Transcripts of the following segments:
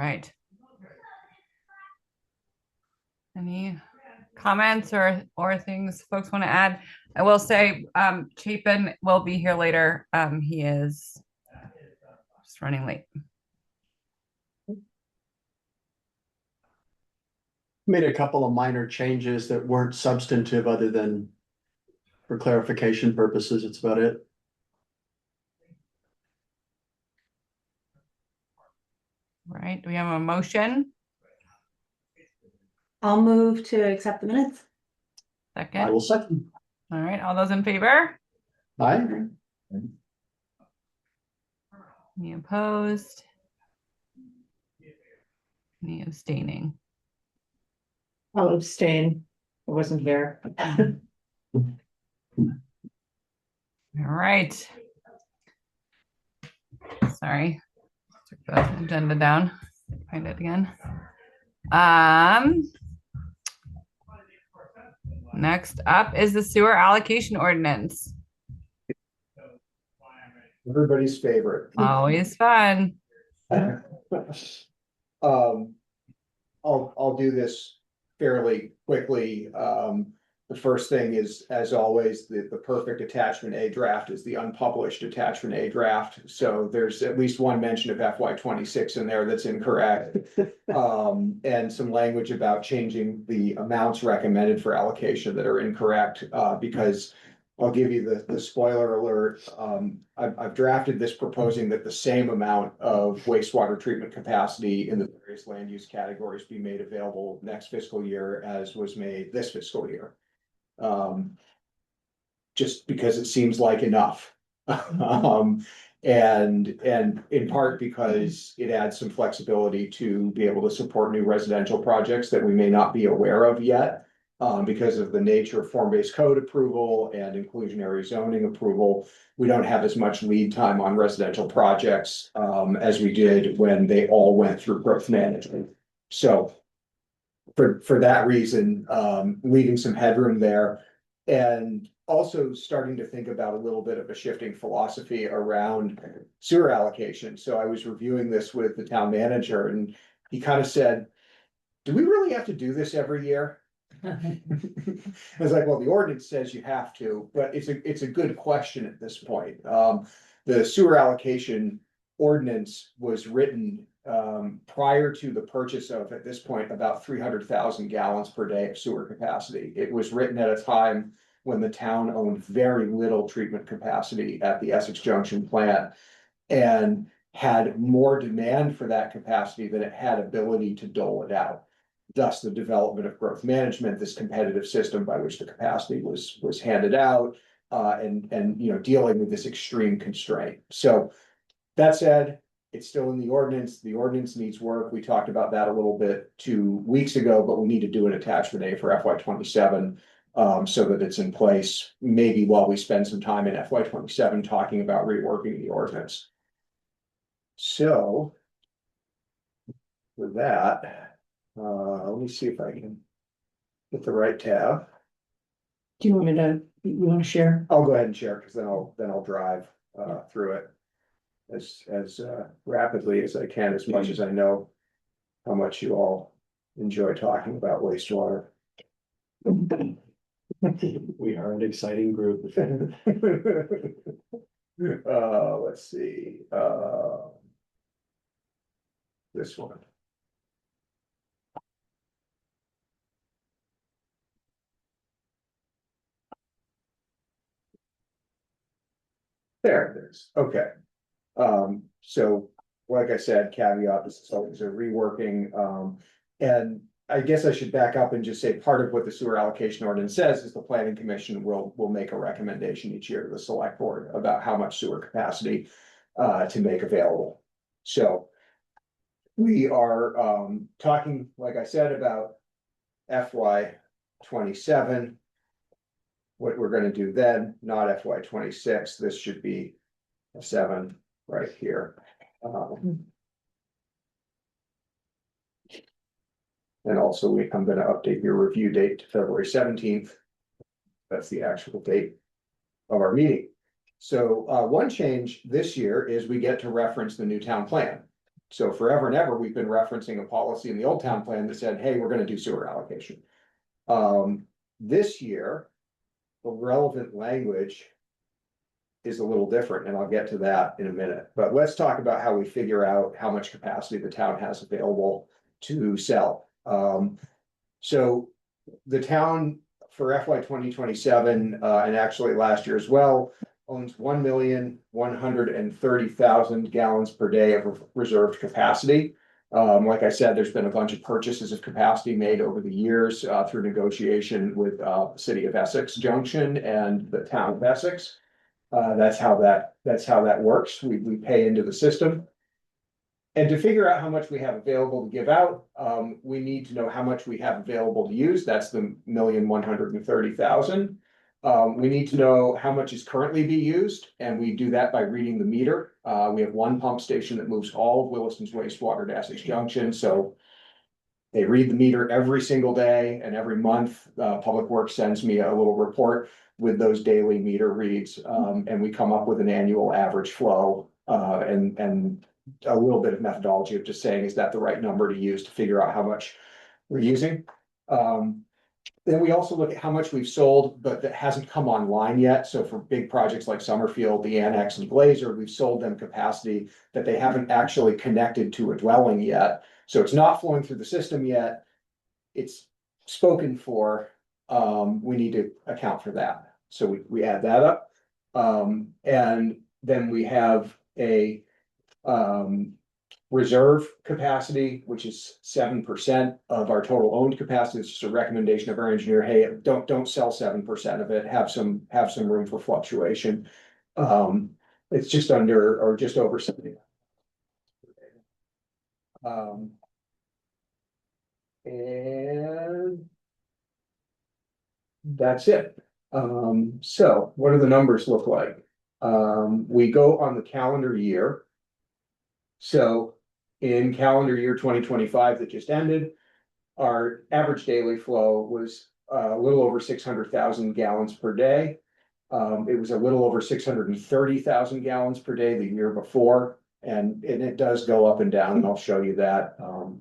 right. Any comments or things folks want to add? I will say Chapin will be here later. He is just running late. Made a couple of minor changes that weren't substantive other than for clarification purposes. It's about it. Right. Do we have a motion? I'll move to accept the minutes. I Second. will second. All right. All those in favor? Aye. Any opposed? Any abstaining? I'll abstain. I wasn't here. All right. Sorry. Took the agenda down. Find it again. Next up is the sewer allocation ordinance. Everybody's favorite. Always fun. I'll do this fairly quickly. The first thing is, as always, the perfect attachment A draft is the unpublished attachment A draft. So there's at least one mention of FY26 in there that's incorrect. And some language about changing the amounts recommended for allocation that are incorrect, because I'll give you the spoiler alert. I've drafted this proposing that the same amount of wastewater treatment capacity in the various land use categories be made available next fiscal year as was made this fiscal year. Just because it seems like enough. And in part because it adds some flexibility to be able to support new residential projects that we may not be aware of yet. Because of the nature of form-based code approval and inclusionary zoning approval, we don't have as much lead time on residential projects as we did when they all went through growth management. So for that reason, leaving some headroom there, and also starting to think about a little bit of a shifting philosophy around sewer allocation. So I was reviewing this with the town manager, and he kind of said, do we really have to do this every year? I was like, well, the ordinance says you have to, but it's a good question at this point. The sewer allocation ordinance was written prior to the purchase of, at this point, about 300,000 gallons per day of sewer capacity. It was written at a time when the town owned very little treatment capacity at the Essex Junction plant and had more demand for that capacity than it had ability to dole it out. Thus, the development of growth management, this competitive system by which the capacity was handed out, and dealing with this extreme constraint. So that said, it's still in the ordinance. The ordinance needs work. We talked about that a little bit 2 weeks ago, but we need to do an attachment A for FY27 so that it's in place. Maybe while we spend some time in FY27 talking about reworking the ordinance. So with that. Let me see if I can get the right tab. Do you want to share? I'll go ahead and share because then I'll drive through it as rapidly as I can, as much as I know how much you all enjoy talking about wastewater. We are an exciting group. Let's see. This one. There it is. Okay. So like I said, caveat, this is always a reworking. And I guess I should back up and just say part of what the sewer allocation ordinance says is the planning commission will make a recommendation each year to the select board about how much sewer capacity to make available. So we are talking, like I said, about FY27. What we're going to do then, not FY26. This should be a 7 right here. And also I'm going to update your review date to February 17th. That's the actual date of our meeting. So one change this year is we get to reference the new town plan So forever and ever, we've been referencing a policy in the Old Town Plan that said, hey, we're gonna do sewer allocation. This year, the relevant language is a little different, and I'll get to that in a minute. But let's talk about how we figure out how much capacity the town has available to sell. So the town for FY 2027, and actually last year as well, owns 1,130,000 gallons per day of reserved capacity. Like I said, there's been a bunch of purchases of capacity made over the years through negotiation with the city of Essex Junction and the town of Essex. That's how that works. We pay into the system. And to figure out how much we have available to give out, we need to know how much we have available to use. That's the 1,130,000. We need to know how much is currently being used, and we do that by reading the meter. We have one pump station that moves all of Williston's wastewater to Essex Junction, so they read the meter every single day, and every month, Public Works sends me a little report with those daily meter reads, and we come up with an annual average flow, and a little bit of methodology of just saying, is that the right number to use to figure out how much we're using? Then we also look at how much we've sold, but that hasn't come online yet. So for big projects like Summerfield, the Annex and Glazer, we've sold them capacity that they haven't actually connected to a dwelling yet. So it's not flowing through the system yet. It's spoken for. We need to account for that. So we add that up. And then we have a reserve capacity, which is 7% of our total owned capacity. It's just a recommendation of our engineer. Hey, don't sell 7% of it. Have some room for fluctuation. It's just under or just over 70. And that's it. So what do the numbers look like? We go on the calendar year. So in calendar year 2025 that just ended, our average daily flow was a little over 600,000 gallons per day. It was a little over 630,000 gallons per day the year before. And it does go up and down, and I'll show you that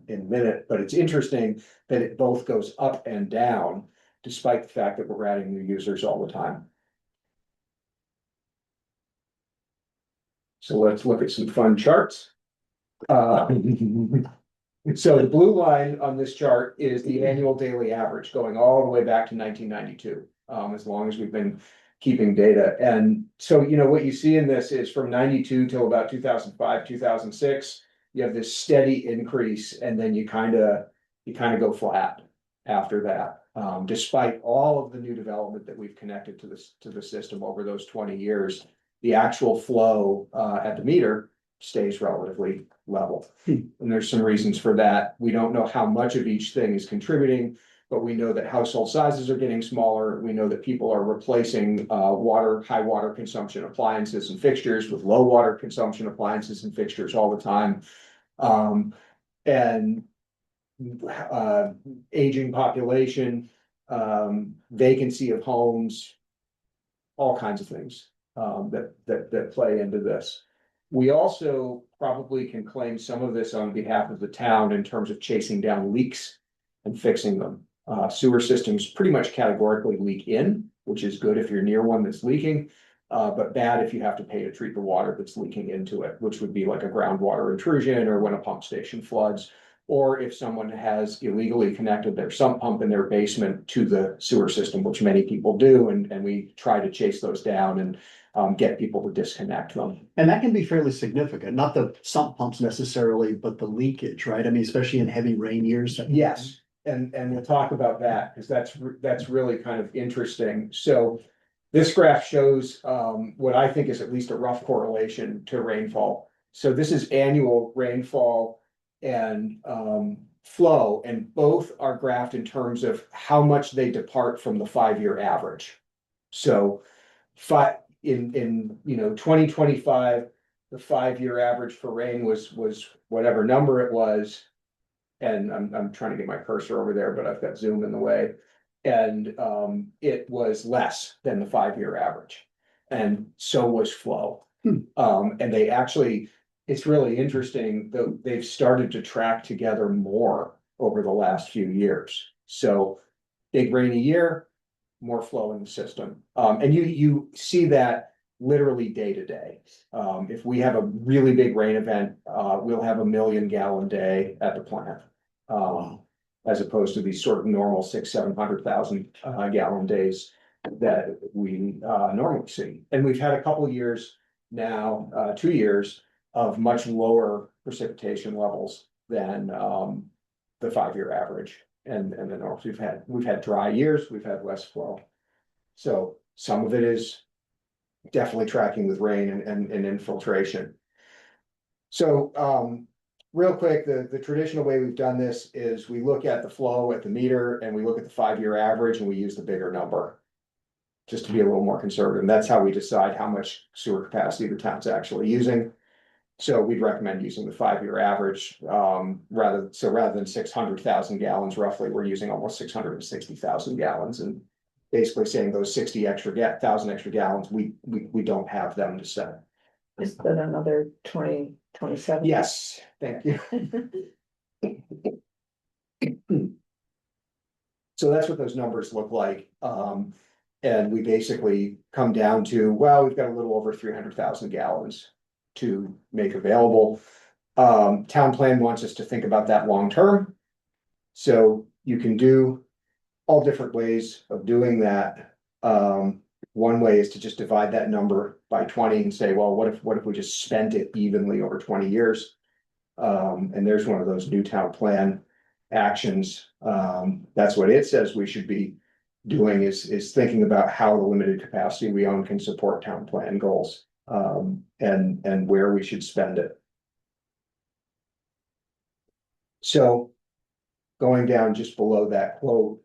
in a minute. But it's interesting that it both goes up and down, despite the fact that we're adding new users all the time. So let's look at some fun charts. So the blue line on this chart is the annual daily average going all the way back to 1992, as long as we've been keeping data. And so, you know, what you see in this is from 92 till about 2005, 2006, you have this steady increase, and then you kind of go flat after that. Despite all of the new development that we've connected to the system over those 20 years, the actual flow at the meter stays relatively level. And there's some reasons for that. We don't know how much of each thing is contributing, but we know that household sizes are getting smaller. We know that people are replacing high water consumption appliances and fixtures with low water consumption appliances and fixtures all the time. And aging population, vacancy of homes, all kinds of things that play into this. We also probably can claim some of this on behalf of the town in terms of chasing down leaks and fixing them. Sewer systems pretty much categorically leak in, which is good if you're near one that's leaking, but bad if you have to pay to treat the water that's leaking into it, which would be like a groundwater intrusion or when a pump station floods, or if someone has illegally connected their sump pump in their basement to the sewer system, which many people do, and we try to chase those down and get people to disconnect them. And that can be fairly significant, not the sump pumps necessarily, but the leakage, right? I mean, especially in heavy rain years. Yes, and we'll talk about that because that's really kind of interesting. So this graph shows what I think is at least a rough correlation to rainfall. So this is annual rainfall and flow, and both are graphed in terms of how much they depart from the 5-year average. So in 2025, the 5-year average for rain was whatever number it was. And I'm trying to get my cursor over there, but I've got Zoom in the way. And it was less than the 5-year average. And so was flow. And they actually, it's really interesting, though they've started to track together more over the last few years. So big rainy year, more flow in the system. And you see that literally day to day. If we have a really big rain event, we'll have 1 million-gallon day at the plant. As opposed to these sort of normal 600,000-700,000 gallon days that we normally see. And we've had a couple of years now, 2 years of much lower precipitation levels than the 5-year average. And then also we've had dry years, we've had less flow. So some of it is definitely tracking with rain and infiltration. So real quick, the traditional way we've done this is we look at the flow at the meter and we look at the 5-year average and we use the bigger number. Just to be a little more conservative. And that's how we decide how much sewer capacity the town's actually using. So we'd recommend using the 5-year average, rather than 600,000 gallons roughly, we're using almost 660,000 gallons, and basically saying those 60,000 extra gallons, we don't have them to send. Is that another 2027? Yes, thank you. So that's what those numbers look like. And we basically come down to, well, we've got a little over 300,000 gallons to make available. Town plan wants us to think about that long term. So you can do all different ways of doing that. One way is to just divide that number by 20 and say, well, what if we just spent it evenly over 20 years? And there's one of those new town plan actions. That's what it says we should be doing, is thinking about how the limited capacity we own can support town plan goals, and where we should spend it. So going down just below that quote,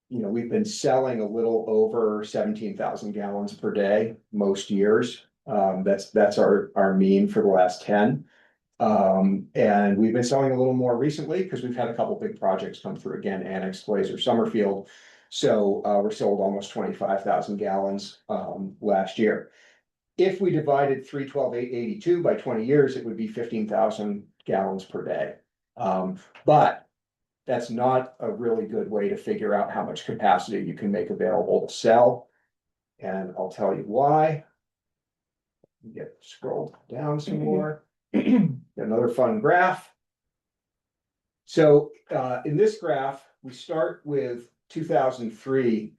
we've been selling a little over 17,000 gallons per day most years. That's our mean for the last 10. And we've been selling a little more recently because we've had a couple big projects come through, again, Annex, Glazer, Summerfield. So we're sold almost 25,000 gallons last year. If we divided 312,882 by 20 years, it would be 15,000 gallons per day. But that's not a really good way to figure out how much capacity you can make available to sell. And I'll tell you why. Get scrolled down some more. Another fun graph. So in this graph, we start with 2003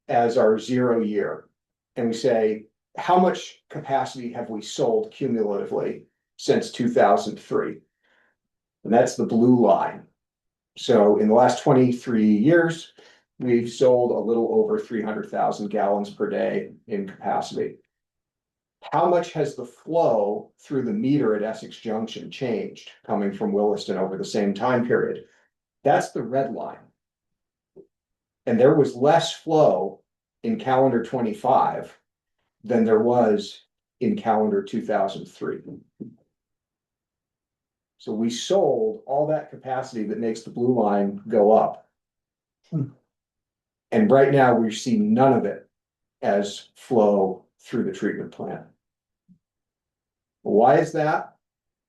as our 0 year. And we say, how much capacity have we sold cumulatively since 2003? And that's the blue line. So in the last 23 years, we've sold a little over 300,000 gallons per day in capacity. How much has the flow through the meter at Essex Junction changed coming from Williston over the same time period? That's the red line. And there was less flow in calendar 25 than there was in calendar 2003. So we sold all that capacity that makes the blue line go up. And right now we see none of it as flow through the treatment plant. Why is that?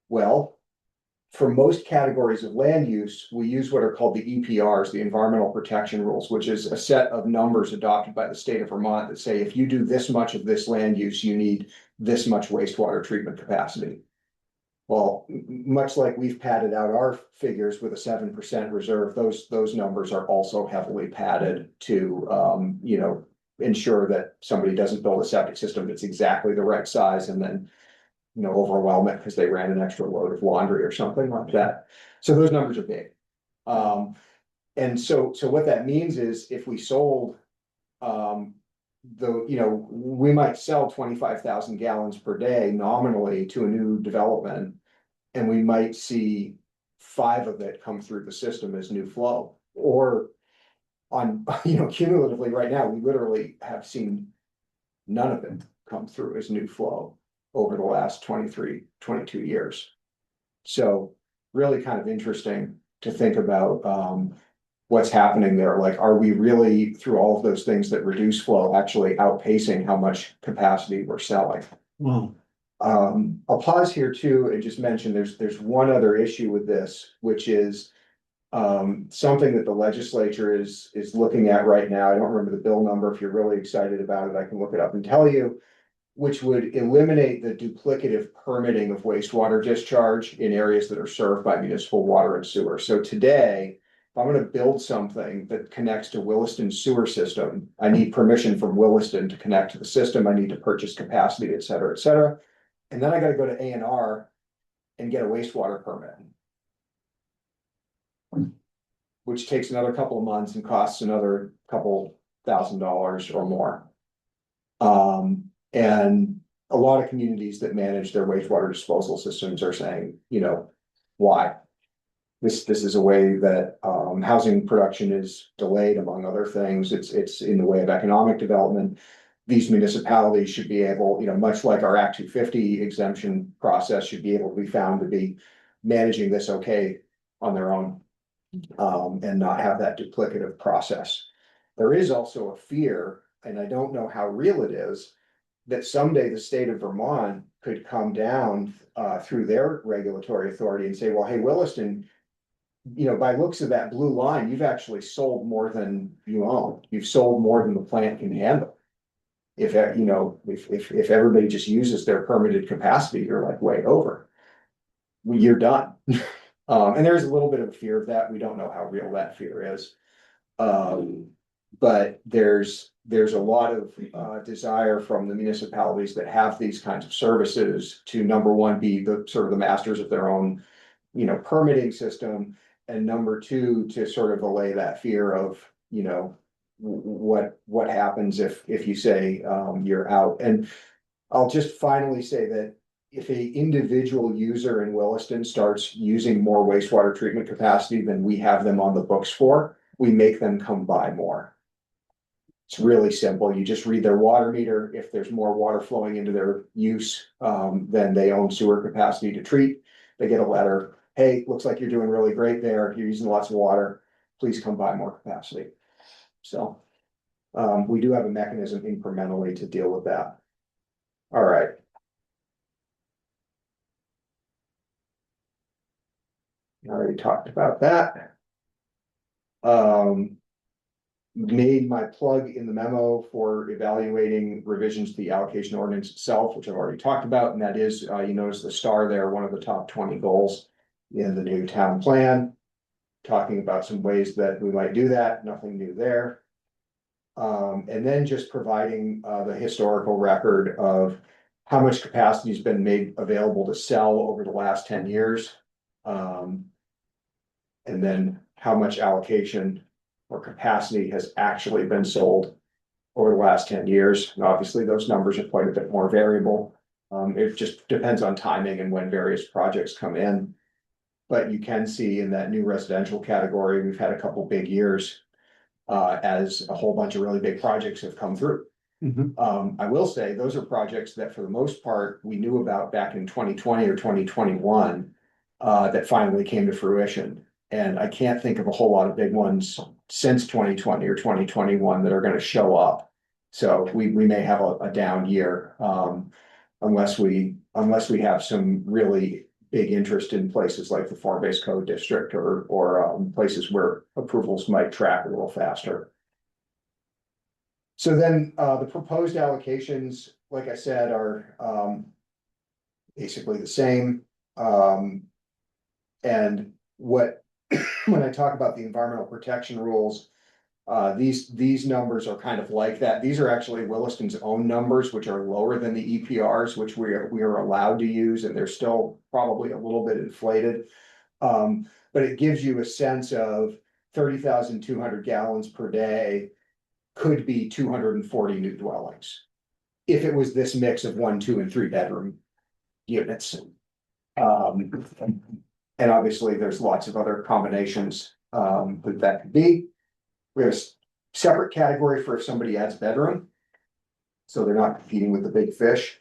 Well, for most categories of land use, we use what are called the EPRs, the Environmental Protection Rules, which is a set of numbers adopted by the state of Vermont that say if you do this much of this land use, you need this much wastewater treatment capacity. Well, much like we've padded out our figures with a 7% reserve, those numbers are also heavily padded to ensure that somebody doesn't build a septic system that's exactly the right size and then overwhelm it because they ran an extra load of laundry or something like that. So those numbers are big. And so what that means is if we sold, we might sell 25,000 gallons per day nominally to a new development, and we might see 5 of it come through the system as new flow. Or on, cumulatively right now, we literally have seen none of it come through as new flow over the last 23, 22 years. So really kind of interesting to think about what's happening there. Like, are we really, through all of those things that reduce flow, actually outpacing how much capacity we're selling? Well, I'll pause here too and just mention there's one other issue with this, which is. Something that the legislature is looking at right now. I don't remember the bill number. If you're really excited about it, I can look it up and tell you. Which would eliminate the duplicative permitting of wastewater discharge in areas that are served by municipal water and sewer. So today, if I'm gonna build something that connects to Williston sewer system, I need permission from Williston to connect to the system. I need to purchase capacity, et cetera, et cetera. And then I gotta go to A&R and get a wastewater permit. Which takes another couple of months and costs another couple $1,000 or more. And a lot of communities that manage their wastewater disposal systems are saying, you know, why? This is a way that housing production is delayed, among other things. It's in the way of economic development. These municipalities should be able, you know, much like our Act 250 exemption process, should be able to be found to be managing this okay on their own. And not have that duplicative process. There is also a fear, and I don't know how real it is, that someday the state of Vermont could come down through their regulatory authority and say, well, hey, Williston, you know, by looks of that blue line, you've actually sold more than you own. You've sold more than the plant can handle. If you know, if everybody just uses their permitted capacity, you're like way over. You're done. And there's a little bit of a fear of that. We don't know how real that fear is. But there's a lot of desire from the municipalities that have these kinds of services to, number one, be the sort of the masters of their own, you know, permitting system. And number two, to sort of allay that fear of, you know, what happens if you say you're out. And I'll just finally say that if a individual user in Williston starts using more wastewater treatment capacity than we have them on the books for, we make them come buy more. It's really simple. You just read their water meter. If there's more water flowing into their use than they own sewer capacity to treat, they get a letter. Hey, looks like you're doing really great there. You're using lots of water. Please come buy more capacity. So we do have a mechanism incrementally to deal with that. All right. I already talked about that. Made my plug in the memo for evaluating revisions to the allocation ordinance itself, which I've already talked about, and that is, you notice the star there, one of the top 20 goals in the new town plan. Talking about some ways that we might do that, nothing new there. And then just providing the historical record of how much capacity has been made available to sell over the last 10 years. And then how much allocation or capacity has actually been sold over the last 10 years. And obviously, those numbers are quite a bit more variable. It just depends on timing and when various projects come in. But you can see in that new residential category, we've had a couple big years as a whole bunch of really big projects have come through. I will say those are projects that for the most part, we knew about back in 2020 or 2021 that finally came to fruition. And I can't think of a whole lot of big ones since 2020 or 2021 that are going to show up. So we may have a down year unless we have some really big interest in places like the Form-Based Code District or places where approvals might track a little faster. So then the proposed allocations, like I said, are basically the same. And when I talk about the environmental protection rules, these numbers are kind of like that. These are actually Williston's own numbers, which are lower than the EPRs, which we are allowed to use, and they're still probably a little bit inflated. But it gives you a sense of 30,200 gallons per day could be 240 new dwellings. If it was this mix of 1, 2, and 3 bedroom units. And obviously there's lots of other combinations that could be. We have a separate category for if somebody adds bedroom. So they're not competing with the big fish.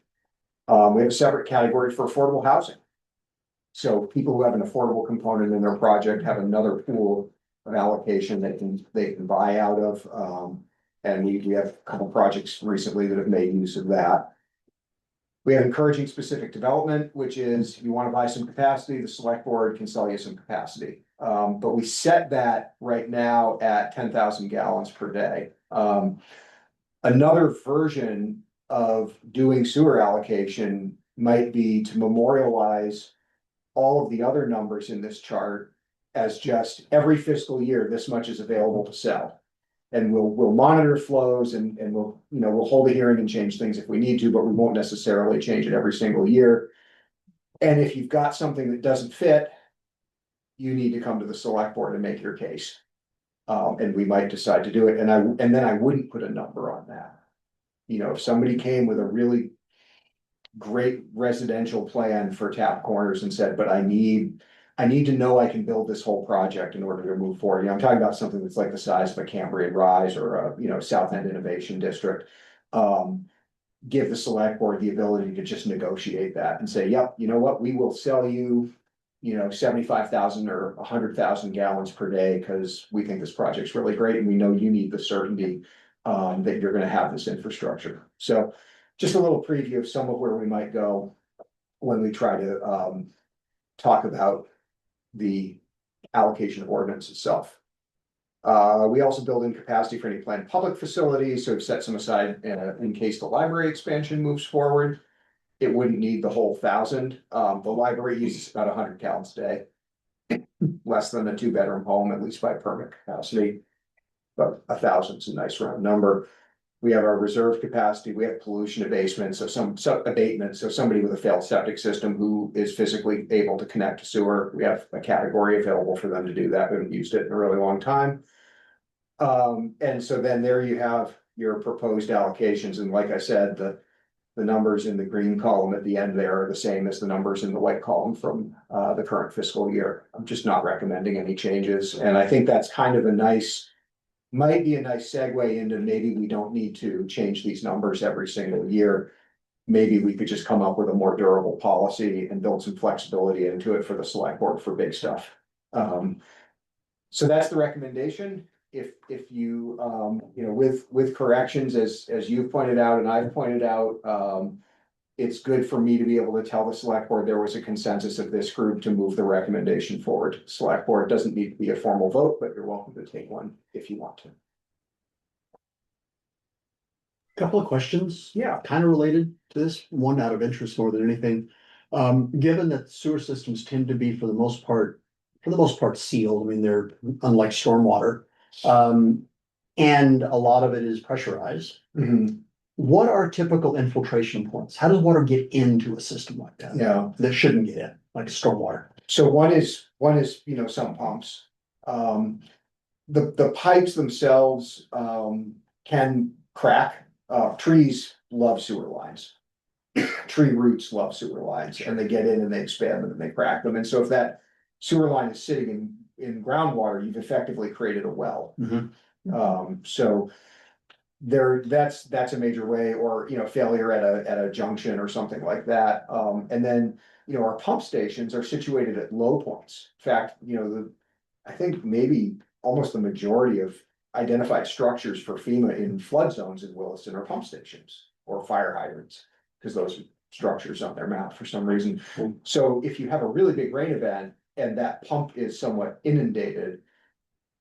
We have a separate category for affordable housing. So people who have an affordable component in their project have another pool of allocation they can buy out of. And we have a couple projects recently that have made use of that. We have encouraging specific development, which is you want to buy some capacity, the select board can sell you some capacity. But we set that right now at 10,000 gallons per day. Another version of doing sewer allocation might be to memorialize all of the other numbers in this chart as just every fiscal year, this much is available to sell. And we'll monitor flows and we'll hold a hearing and change things if we need to, but we won't necessarily change it every single year. And if you've got something that doesn't fit, you need to come to the select board and make your case. And we might decide to do it, and then I wouldn't put a number on that. If somebody came with a really great residential plan for Tap Corners and said, but I need to know I can build this whole project in order to move forward. I'm talking about something that's like the size of a Cambrian Rise or a South End Innovation District. Give the select board the ability to just negotiate that and say, yep, you know what, we will sell you, 75,000 or 100,000 gallons per day because we think this project's really great and we know you need the certainty that you're going to have this infrastructure. So just a little preview of some of where we might go when we try to talk about the allocation of ordinance itself. We also build in capacity for any planned public facilities, so we've set some aside in case the library expansion moves forward. It wouldn't need the whole 1,000. The library uses about 100 gallons a day, less than a 2-bedroom home, at least by permit capacity. But 1,000 is a nice round number. We have our reserve capacity, we have pollution abatement, so somebody with a failed septic system who is physically able to connect to sewer, we have a category available for them to do that. We haven't used it in a really long time. And so then there you have your proposed allocations, and like I said, the numbers in the green column at the end there are the same as the numbers in the white column from the current fiscal year. I'm just not recommending any changes, and I think that's kind of might be a nice segue into maybe we don't need to change these numbers every single year. Maybe we could just come up with a more durable policy and build some flexibility into it for the select board for big stuff. So that's the recommendation. If you, with corrections, as you've pointed out and I've pointed out, it's good for me to be able to tell the select board there was a consensus of this group to move the recommendation forward. Select board doesn't need to be a formal vote, but you're welcome to take one if you want to. Couple of questions. Yeah. Kind of related to this, one out of interest more than anything. Given that sewer systems tend to be for the most part sealed, I mean, they're unlike stormwater. And a lot of it is pressurized. Mm-hmm. What are typical infiltration points? How does water get into a system like that? Yeah. That shouldn't get in, like stormwater. So one is, some pumps. The pipes themselves, can crack. Trees love sewer lines. Tree roots love sewer lines, and they get in and they expand them and they crack them. And so if that sewer line is sitting in groundwater, you've effectively created a well. Mm-hmm. So that's a major way, or failure at a junction or something like that. And then our pump stations are situated at low points. In fact, I think maybe almost the majority of identified structures for FEMA in flood zones in Williston are pump stations or fire hydrants, because those are structures on their map for some reason. So if you have a really big rain event and that pump is somewhat inundated,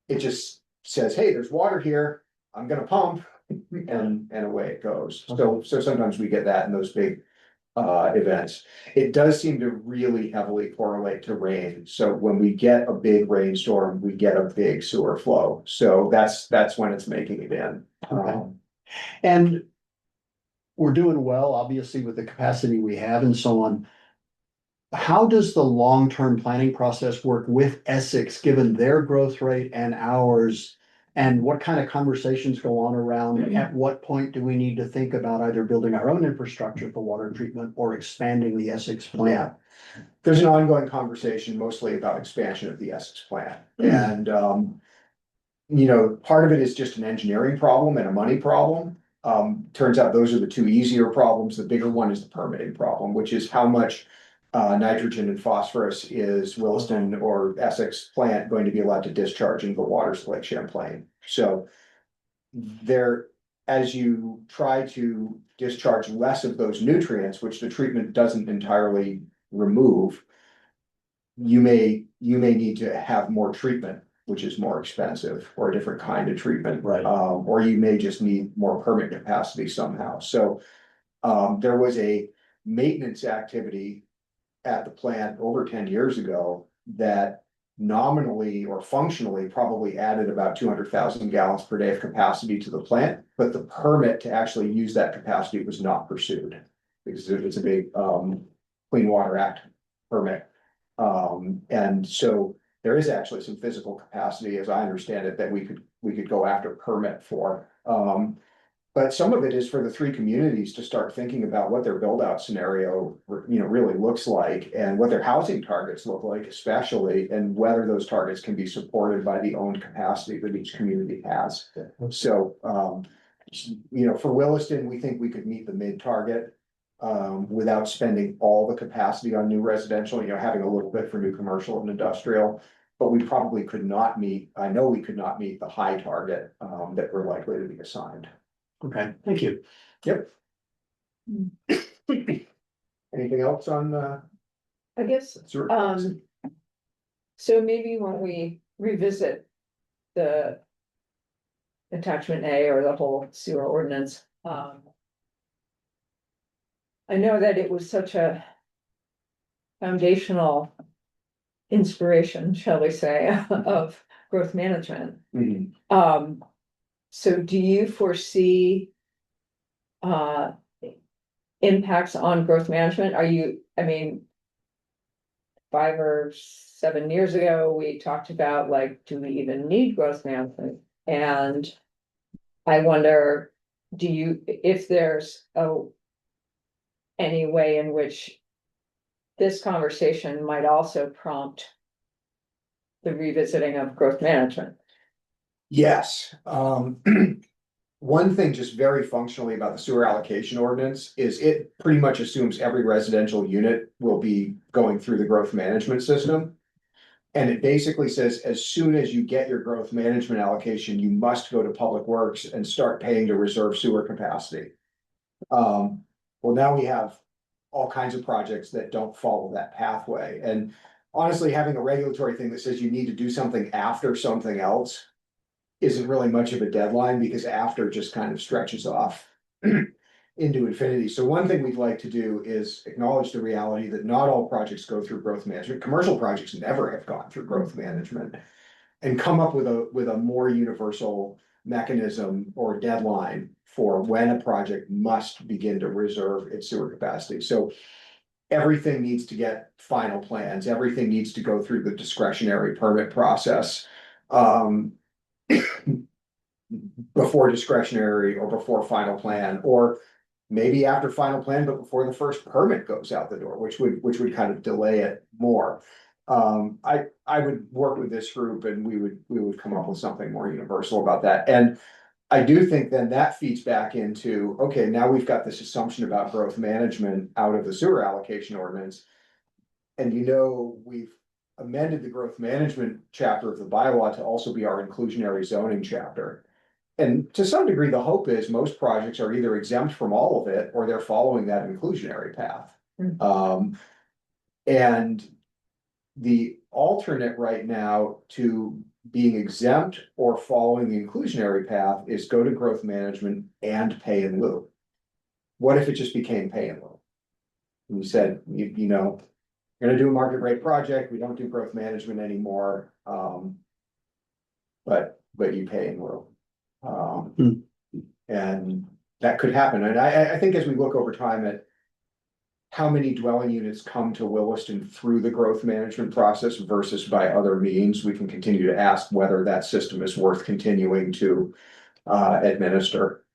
it just says, hey, there's water here, I'm gonna pump, and away it goes. So sometimes we get that in those big events. It does seem to really heavily correlate to rain. So when we get a big rainstorm, we get a big sewer flow. So that's when it's making it in. Okay. And we're doing well, obviously, with the capacity we have and so on. How does the long-term planning process work with Essex, given their growth rate and ours? And what kind of conversations go on around, at what point do we need to think about either building our own infrastructure for water treatment or expanding the Essex plant? There's an ongoing conversation mostly about expansion of the Essex plant. And, part of it is just an engineering problem and a money problem. Turns out those are the two easier problems. The bigger one is the permitting problem, which is how much nitrogen and phosphorus is Williston or Essex plant going to be allowed to discharge into the waters of Lake Champlain. So as you try to discharge less of those nutrients, which the treatment doesn't entirely remove, you may need to have more treatment, which is more expensive, or a different kind of treatment. Right. Or you may just need more permit capacity somehow. So there was a maintenance activity at the plant over 10 years ago that nominally or functionally probably added about 200,000 gallons per day of capacity to the plant, but the permit to actually use that capacity was not pursued because it's a big Clean Water Act permit. And so there is actually some physical capacity, as I understand it, that we could go after permit for. But some of it is for the three communities to start thinking about what their build out scenario, really looks like, and what their housing targets look like, especially, and whether those targets can be supported by the owned capacity that each community has. So, for Williston, we think we could meet the mid target without spending all the capacity on new residential, having a little bit for new commercial and industrial. But we probably could not meet, I know we could not meet the high target that we're likely to be assigned. Okay, thank you. Yep. Anything else on I guess, sewer capacity? so maybe when we revisit the attachment A or the whole sewer ordinance, I know that it was such a foundational inspiration, shall we say, of growth management. Mhm. So do you foresee impacts on growth management? I mean, 5 or 7 years ago, we talked about like, do we even need growth management? And I wonder, if there's any way in which this conversation might also prompt the revisiting of growth management? Yes, one thing just very functionally about the sewer allocation ordinance is it pretty much assumes every residential unit will be going through the growth management system. And it basically says, as soon as you get your growth management allocation, you must go to Public Works and start paying to reserve sewer capacity. Well, now we have all kinds of projects that don't follow that pathway. And honestly, having a regulatory thing that says you need to do something after something else isn't really much of a deadline, because after just kind of stretches off into infinity. So one thing we'd like to do is acknowledge the reality that not all projects go through growth management. Commercial projects never have gone through growth management, and come up with a more universal mechanism or deadline for when a project must begin to reserve its sewer capacity. So everything needs to get final plans, everything needs to go through the discretionary permit process. Before discretionary or before final plan, or maybe after final plan, but before the first permit goes out the door, which would kind of delay it more. I would work with this group and we would come up with something more universal about that. And I do think then that feeds back into, okay, now we've got this assumption about growth management out of the sewer allocation ordinance. And we've amended the growth management chapter of the bylaw to also be our inclusionary zoning chapter. And to some degree, the hope is most projects are either exempt from all of it, or they're following that inclusionary path. And the alternate right now to being exempt or following the inclusionary path is go to growth management and pay in lieu. What if it just became pay in lieu? And we said, you're gonna do a market rate project, we don't do growth management anymore, but you pay in lieu. And that could happen. And I think as we look over time at how many dwelling units come to Williston through the growth management process versus by other means, we can continue to ask whether that system is worth continuing to administer.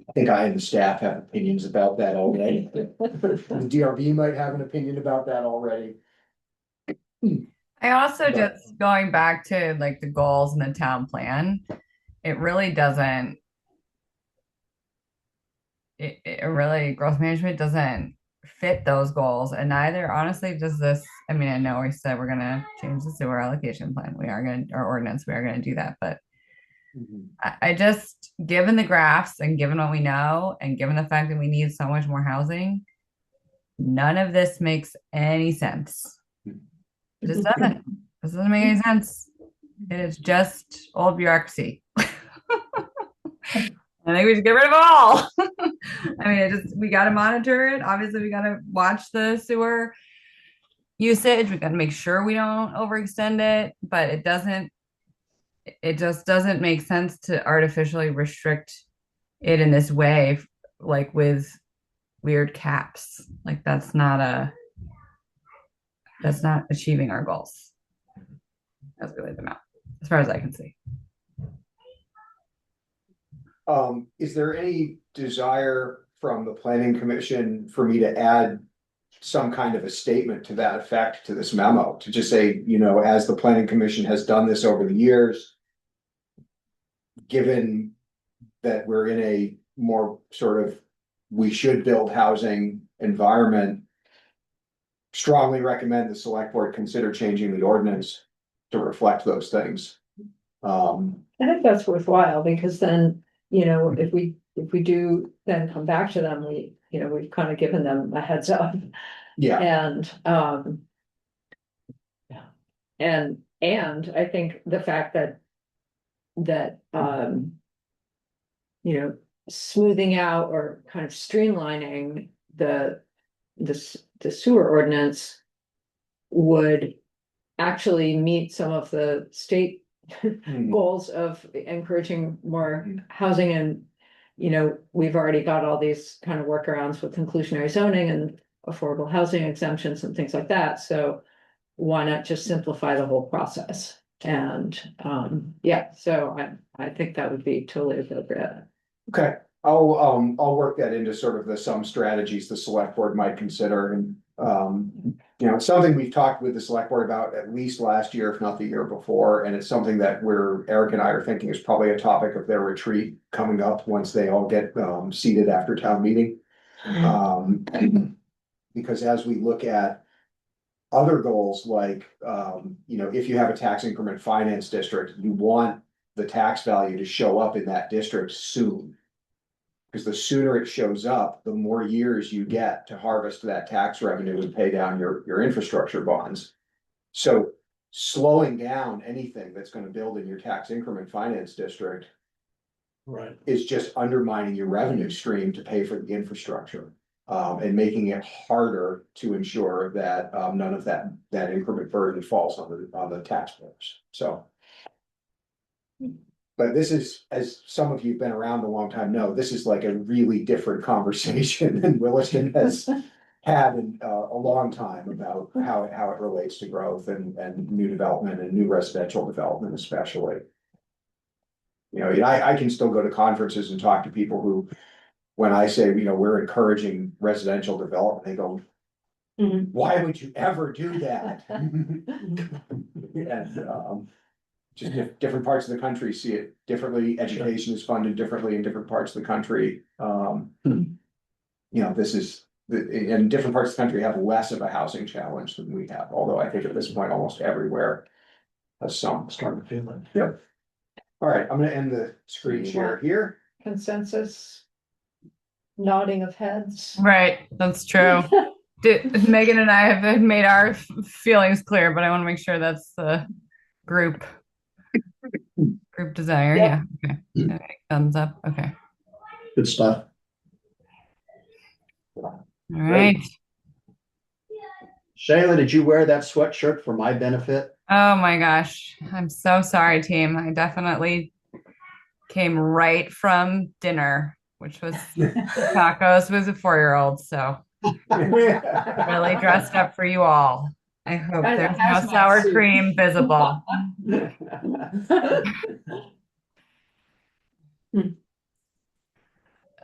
I think I and the staff have opinions about that already. The DRB might have an opinion about that already. I also But- just going back to like the goals in the town plan, it really doesn't. It really growth management doesn't fit those goals, and neither honestly does this. I mean, I know we said we're gonna change the sewer allocation plan. We are gonna, our ordinance, we are gonna do that, but I just, given the graphs and given what we know, and given the fact that we need so much more housing, none of this makes any sense. It just doesn't. This doesn't make any sense. It is just old bureaucracy. I think we should get rid of it all. I mean, we got to monitor it. Obviously, we got to watch the sewer usage. We got to make sure we don't overextend it, but it just doesn't make sense to artificially restrict it in this way, like with weird caps. Like that's not achieving our goals as we lay them out, as far as I can see. Is there any desire from the planning commission for me to add some kind of a statement to that effect to this memo, to just say, as the planning commission has done this over the years, given that we're in a more sort of we should build housing environment, strongly recommend the select board consider changing the ordinance to reflect those things. I think that's worthwhile, because then, if we do then come back to them, we've kind of given them a heads up. Yeah, And I think the fact that smoothing out or kind of streamlining the sewer ordinance would actually meet some of the state goals of encouraging more housing. And we've already got all these kind of workarounds with inclusionary zoning and affordable housing exemptions and things like that, so why not just simplify the whole process? And so I think that would be totally appropriate. okay, I'll work that into sort of some strategies the select board might consider. And it's something we've talked with the select board about at least last year, if not the year before, and it's something that Eric and I are thinking is probably a topic of their retreat coming up once they all get seated after town meeting. Because as we look at other goals, like if you have a tax increment finance district, you want the tax value to show up in that district soon. Because the sooner it shows up, the more years you get to harvest that tax revenue and pay down your infrastructure bonds. So slowing down anything that's going to build in your tax increment finance district is just undermining your revenue stream to pay for the infrastructure. And making it harder to ensure that none of that increment burden falls on the taxpayers. So, but this is, as some of you've been around a long time know, this is like a really different conversation than Williston has had in a long time about how it relates to growth and new development and new residential development, especially. I can still go to conferences and talk to people who, when I say, we're encouraging residential development, they go, why would you ever do that? And just different parts of the country see it differently. Education is funded differently in different parts of the country. This is, and different parts of the country have less of a housing challenge than we have. Although I think at this point, almost everywhere has some. Starting to feel it. Yep. All right, I'm gonna end the screen share here. Consensus? Nodding of heads. Right, that's true. Megan and I have made our feelings clear, but I want to make sure that's the group desire. Yep. Yeah. Okay. Thumbs up. Okay. Good stuff. All right. Shayla, did you wear that sweatshirt for my benefit? Oh my gosh. I'm so sorry, team. I definitely came right from dinner, which was tacos with a 4-year-old. So really dressed up for you all. I hope there's no sour cream visible.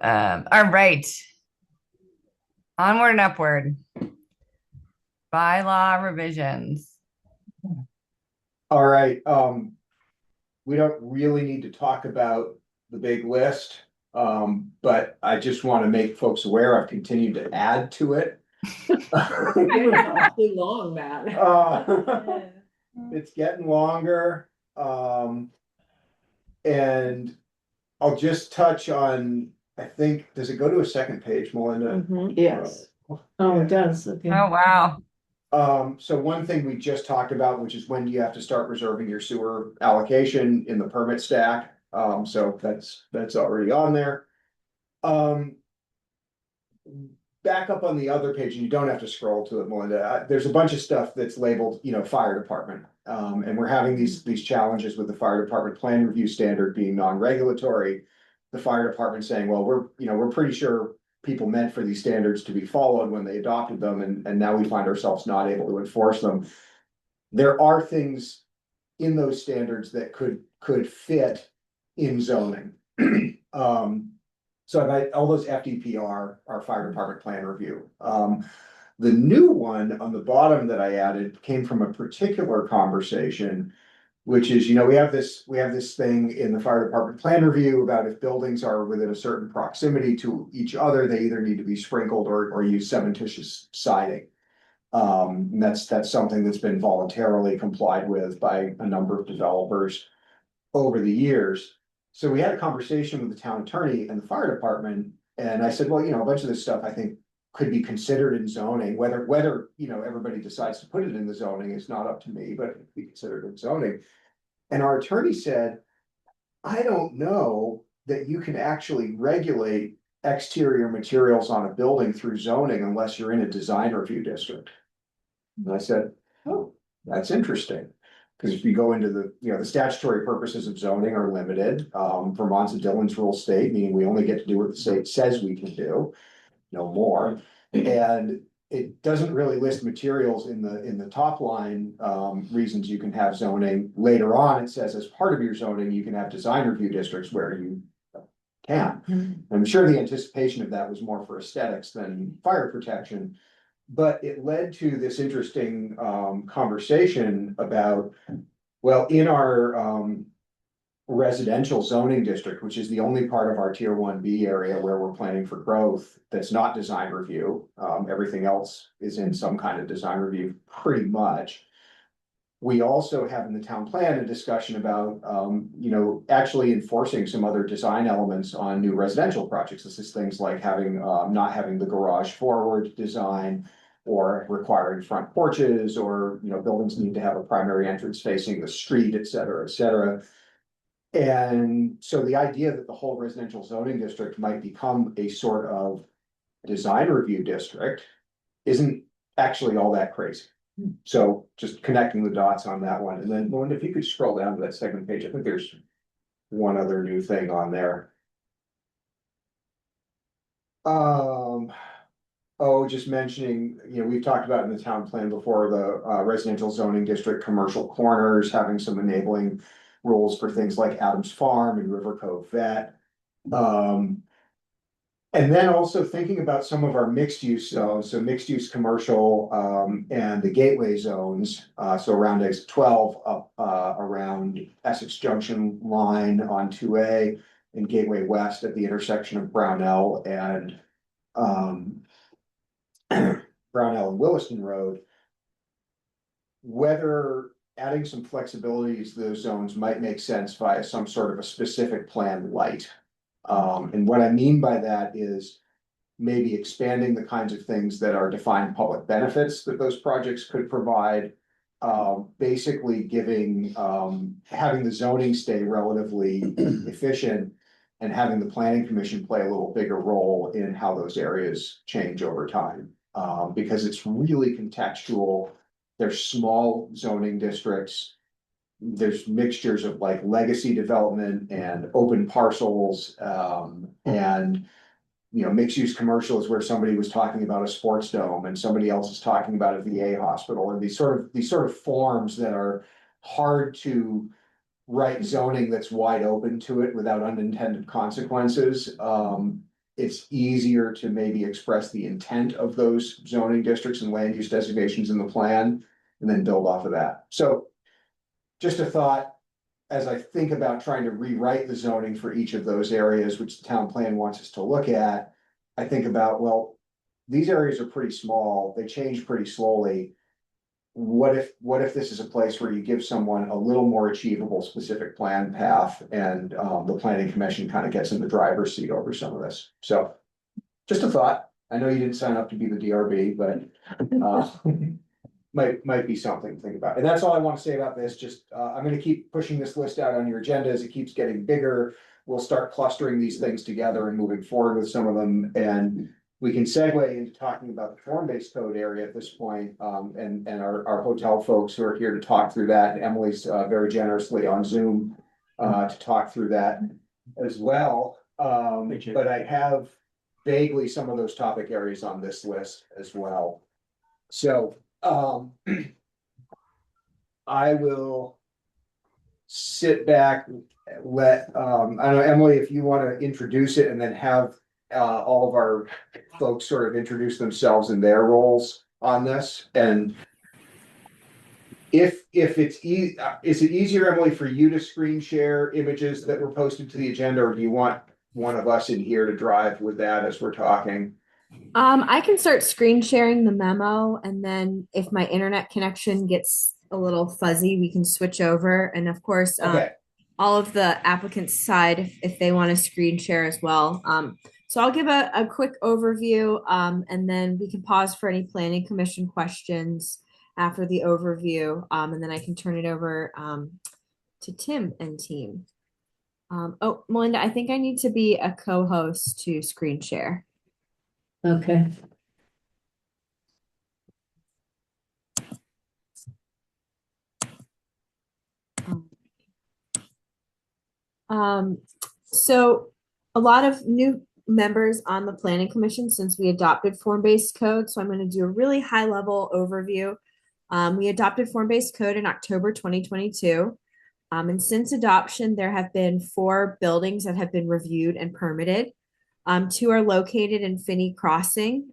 All right. Onward and upward. Bylaw revisions. All right, we don't really need to talk about the big list. But I just want to make folks aware I've continued to add to it. Awfully long, Matt. It's getting longer. And I'll just touch on, I think, does it go to a second page, Melinda? Mhm, yes. Oh, it does, okay. Oh, wow. So one thing we just talked about, which is when you have to start reserving your sewer allocation in the permit stack. So that's already on there. Um. Back up on the other page, and you don't have to scroll to it, Melinda. There's a bunch of stuff that's labeled, fire department. And we're having these challenges with the fire department plan review standard being non-regulatory. The fire department saying, well, we're pretty sure people meant for these standards to be followed when they adopted them, and now we find ourselves not able to enforce them. There are things in those standards that could fit in zoning. So all those FDPR are fire department plan review. The new one on the bottom that I added came from a particular conversation, which is, we have this thing in the fire department plan review about if buildings are within a certain proximity to each other, they either need to be sprinkled or use cementitious siding. That's something that's been voluntarily complied with by a number of developers over the years. So we had a conversation with the town attorney and the fire department, and I said, well, a bunch of this stuff I think could be considered in zoning, whether everybody decides to put it in the zoning is not up to me, but it could be considered in zoning. And our attorney said, I don't know that you can actually regulate exterior materials on a building through zoning unless you're in a design review district. And I said, oh, that's interesting. Because if you go into the statutory purposes of zoning are limited. Vermont's a Dillon's rule state, meaning we only get to do what the state says we can do, no more. And it doesn't really list materials in the top line, reasons you can have zoning. Later on, it says as part of your zoning, you can have design review districts where you can. I'm sure the anticipation of that was more for aesthetics than fire protection. But it led to this interesting conversation about, well, in our residential zoning district, which is the only part of our tier 1B area where we're planning for growth that's not design review. Everything else is in some kind of design review, pretty much. We also have in the town plan a discussion about, actually enforcing some other design elements on new residential projects. This is things like not having the garage forward design, or requiring front porches, or, buildings need to have a primary entrance facing the street, et cetera, et cetera. And so the idea that the whole residential zoning district might become a sort of design review district isn't actually all that crazy. So just connecting the dots on that one. And then, Melinda, if you could scroll down to that second page, I think there's one other new thing on there. Just mentioning, we've talked about in the town plan before, the residential zoning district, commercial corners, having some enabling rules for things like Adams Farm and River Cove Vet. And then also thinking about some of our mixed use zones, so mixed use commercial, and the gateway zones, so around exit 12 up, around Essex Junction line on 2A, and Gateway West at the intersection of Brownell and Brownell and Williston Road. Whether adding some flexibilities to those zones might make sense via some sort of a specific plan light. And what I mean by that is maybe expanding the kinds of things that are defined public benefits that those projects could provide. Basically giving, having the zoning stay relatively efficient, and having the planning commission play a little bigger role in how those areas change over time. Because it's really contextual. There's small zoning districts. There's mixtures of like legacy development and open parcels, and mixed use commercial is where somebody was talking about a sports dome and somebody else is talking about a VA hospital, and these sort of forms that are hard to write zoning that's wide open to it without unintended consequences. It's easier to maybe express the intent of those zoning districts and land use designations in the plan, and then build off of that. So just a thought, as I think about trying to rewrite the zoning for each of those areas, which the town plan wants us to look at, I think about, well, these areas are pretty small, they change pretty slowly. what if this is a place where you give someone a little more achievable specific plan path and the planning commission kind of gets in the driver's seat over some of this? So just a thought. I know you didn't sign up to be the DRB, but might be something to think about. And that's all I want to say about this. Just I'm going to keep pushing this list out on your agenda as it keeps getting bigger. We'll start clustering these things together and moving forward with some of them. And we can segue into talking about the form-based code area at this point, and our hotel folks who are here to talk through that. And Emily's very generously on Zoom to talk through that as well. But I have vaguely some of those topic areas on this list as well. So I will sit back, let I don't know, Emily, if you want to introduce it and then have all of our folks sort of introduce themselves and their roles on this. And if it's is it easier, Emily, for you to screen share images that were posted to the agenda, or do you want one of us in here to drive with that as we're talking? I can start screen sharing the memo, and then if my internet connection gets a little fuzzy, we can switch over. And of course, Okay. all of the applicants' side, if they want to screen share as well. So I'll give a quick overview, and then we can pause for any planning commission questions after the overview, and then I can turn it over to Tim and team. Oh, Melinda, I think I need to be a co-host to screen share. Okay. So a lot of new members on the planning commission since we adopted form-based code. So I'm going to do a really high level overview. We adopted form-based code in October 2022. And since adoption, there have been 4 buildings that have been reviewed and permitted. 2 are located in Finney Crossing.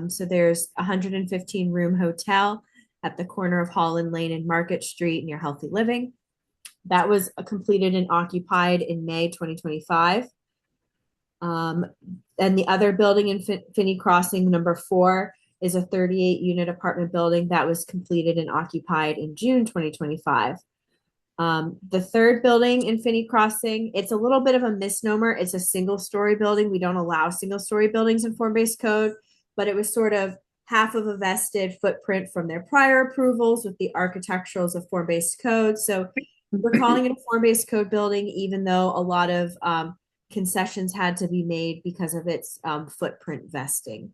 So there's a 115 room hotel at the corner of Holland Lane and Market Street near Healthy Living. That was completed and occupied in May 2025. And the other building in Finney Crossing, number 4, is a 38 unit apartment building that was completed and occupied in June 2025. The third building in Finney Crossing, it's a little bit of a misnomer. It's a single story building. We don't allow single story buildings in form-based code, but it was sort of half of a vested footprint from their prior approvals with the architecturals of form-based code. So we're calling it a form-based code building, even though a lot of concessions had to be made because of its footprint vesting.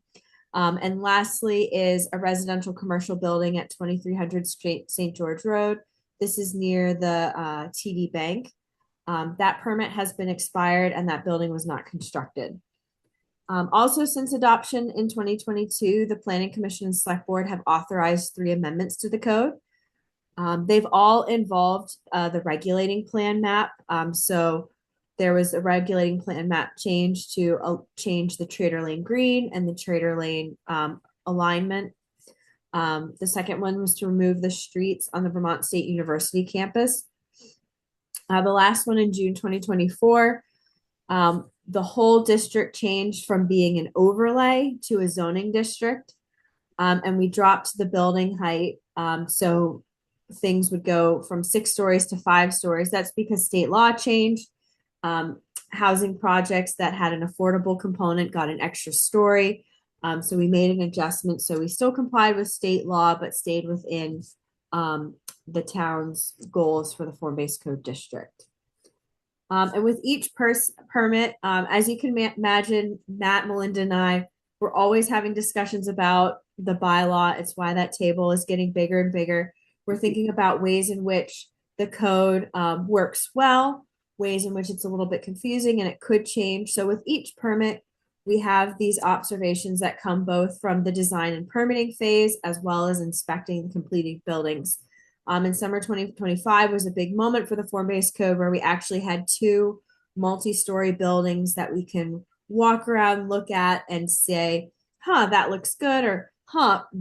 And lastly is a residential commercial building at 2300 St. George Road. This is near the TD Bank. That permit has been expired and that building was not constructed. Also, since adoption in 2022, the Planning Commission and Select Board have authorized 3 amendments to the code. They've all involved the regulating plan map. So there was a regulating plan map change to change the Trader Lane green and the Trader Lane alignment. The second one was to remove the streets on the Vermont State University campus. The last one in June 2024, the whole district changed from being an overlay to a zoning district. And we dropped the building height. So things would go from 6 stories to 5 stories. That's because state law changed. Housing projects that had an affordable component got an extra story. So we made an adjustment. So we still complied with state law, but stayed within the town's goals for the form-based code district. And with each permit, as you can imagine, Matt, Melinda, and I, we're always having discussions about the bylaw. It's why that table is getting bigger and bigger. We're thinking about ways in which the code works well, ways in which it's a little bit confusing and it could change. So with each permit, we have these observations that come both from the design and permitting phase, as well as inspecting the completed buildings. In summer 2025 was a big moment for the form-based code where we actually had 2 multi-story buildings that we can walk around, look at, and say, that looks good, or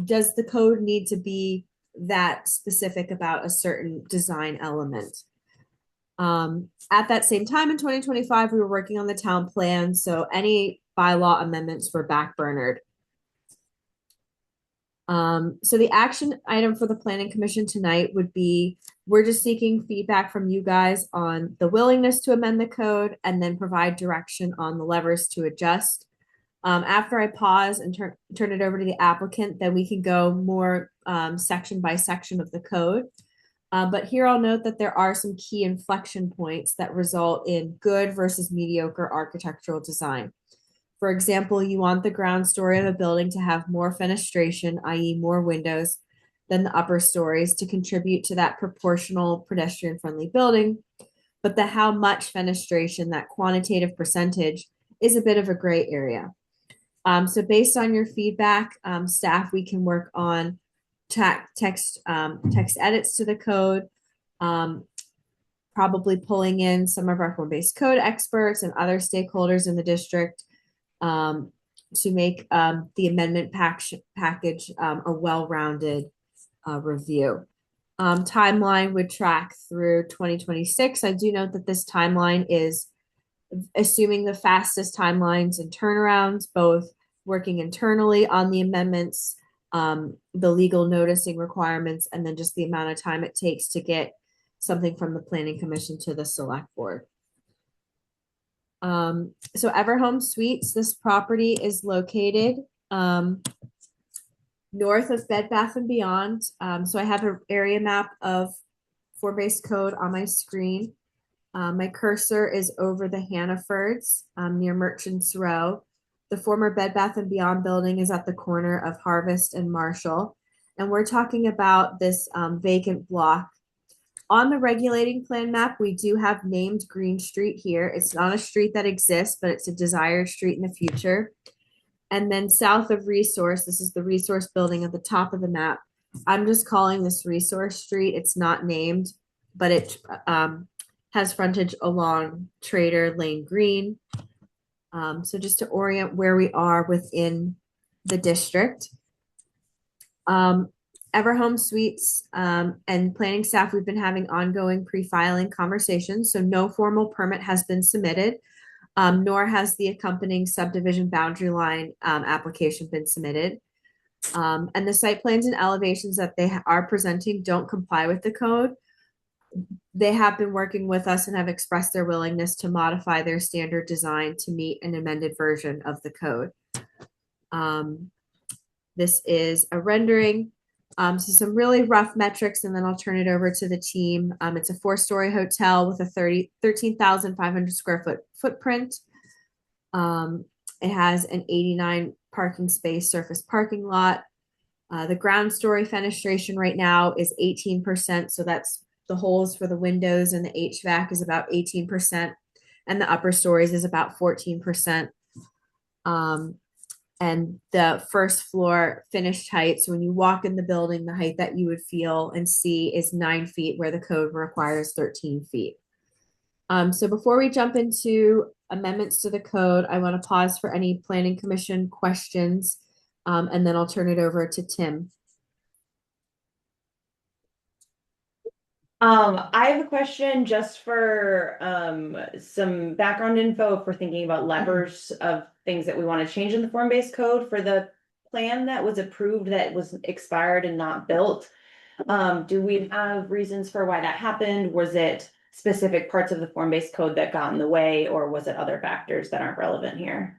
does the code need to be that specific about a certain design element? At that same time in 2025, we were working on the town plan, so any bylaw amendments were backburnered. So the action item for the planning commission tonight would be, we're just seeking feedback from you guys on the willingness to amend the code and then provide direction on the levers to adjust. After I pause and turn it over to the applicant, then we can go more section by section of the code. But here I'll note that there are some key inflection points that result in good versus mediocre architectural design. For example, you want the ground story of a building to have more fenestration, i.e. more windows, than the upper stories to contribute to that proportional pedestrian-friendly building. But the how much fenestration, that quantitative percentage, is a bit of a gray area. So based on your feedback, staff, we can work on text edits to the code, probably pulling in some of our form-based code experts and other stakeholders in the district to make the amendment package a well-rounded review. Timeline would track through 2026. I do note that this timeline is assuming the fastest timelines and turnarounds, both working internally on the amendments, the legal noticing requirements, and then just the amount of time it takes to get something from the planning commission to the select board. So Everhome Suites, this property is located north of Bed Bath & Beyond. So I have an area map of form-based code on my screen. My cursor is over the Hannafords near Merchants Row. The former Bed Bath & Beyond building is at the corner of Harvest and Marshall. And we're talking about this vacant block. On the regulating plan map, we do have named Green Street here. It's not a street that exists, but it's a desired street in the future. And then south of Resource, this is the Resource building at the top of the map. I'm just calling this Resource Street. It's not named, but it has frontage along Trader Lane Green. So just to orient where we are within the district. Everhome Suites and planning staff, we've been having ongoing pre-filing conversations. So no formal permit has been submitted, nor has the accompanying subdivision boundary line application been submitted. And the site plans and elevations that they are presenting don't comply with the code. They have been working with us and have expressed their willingness to modify their standard design to meet an amended version of the code. This is a rendering. So some really rough metrics, and then I'll turn it over to the team. It's a 4-story hotel with a 13,500 square foot footprint. It has an 89 parking space surface parking lot. The ground story fenestration right now is 18%. So that's the holes for the windows, and the HVAC is about 18%. And the upper stories is about 14%. And the first floor finished height, so when you walk in the building, the height that you would feel and see is 9 feet, where the code requires 13 feet. So before we jump into amendments to the code, I want to pause for any planning commission questions, and then I'll turn it over to Tim. I have a question just for some background info for thinking about levers of things that we want to change in the form-based code for the plan that was approved that was expired and not built. Do we have reasons for why that happened? Was it specific parts of the form-based code that got in the way, or was it other factors that aren't relevant here?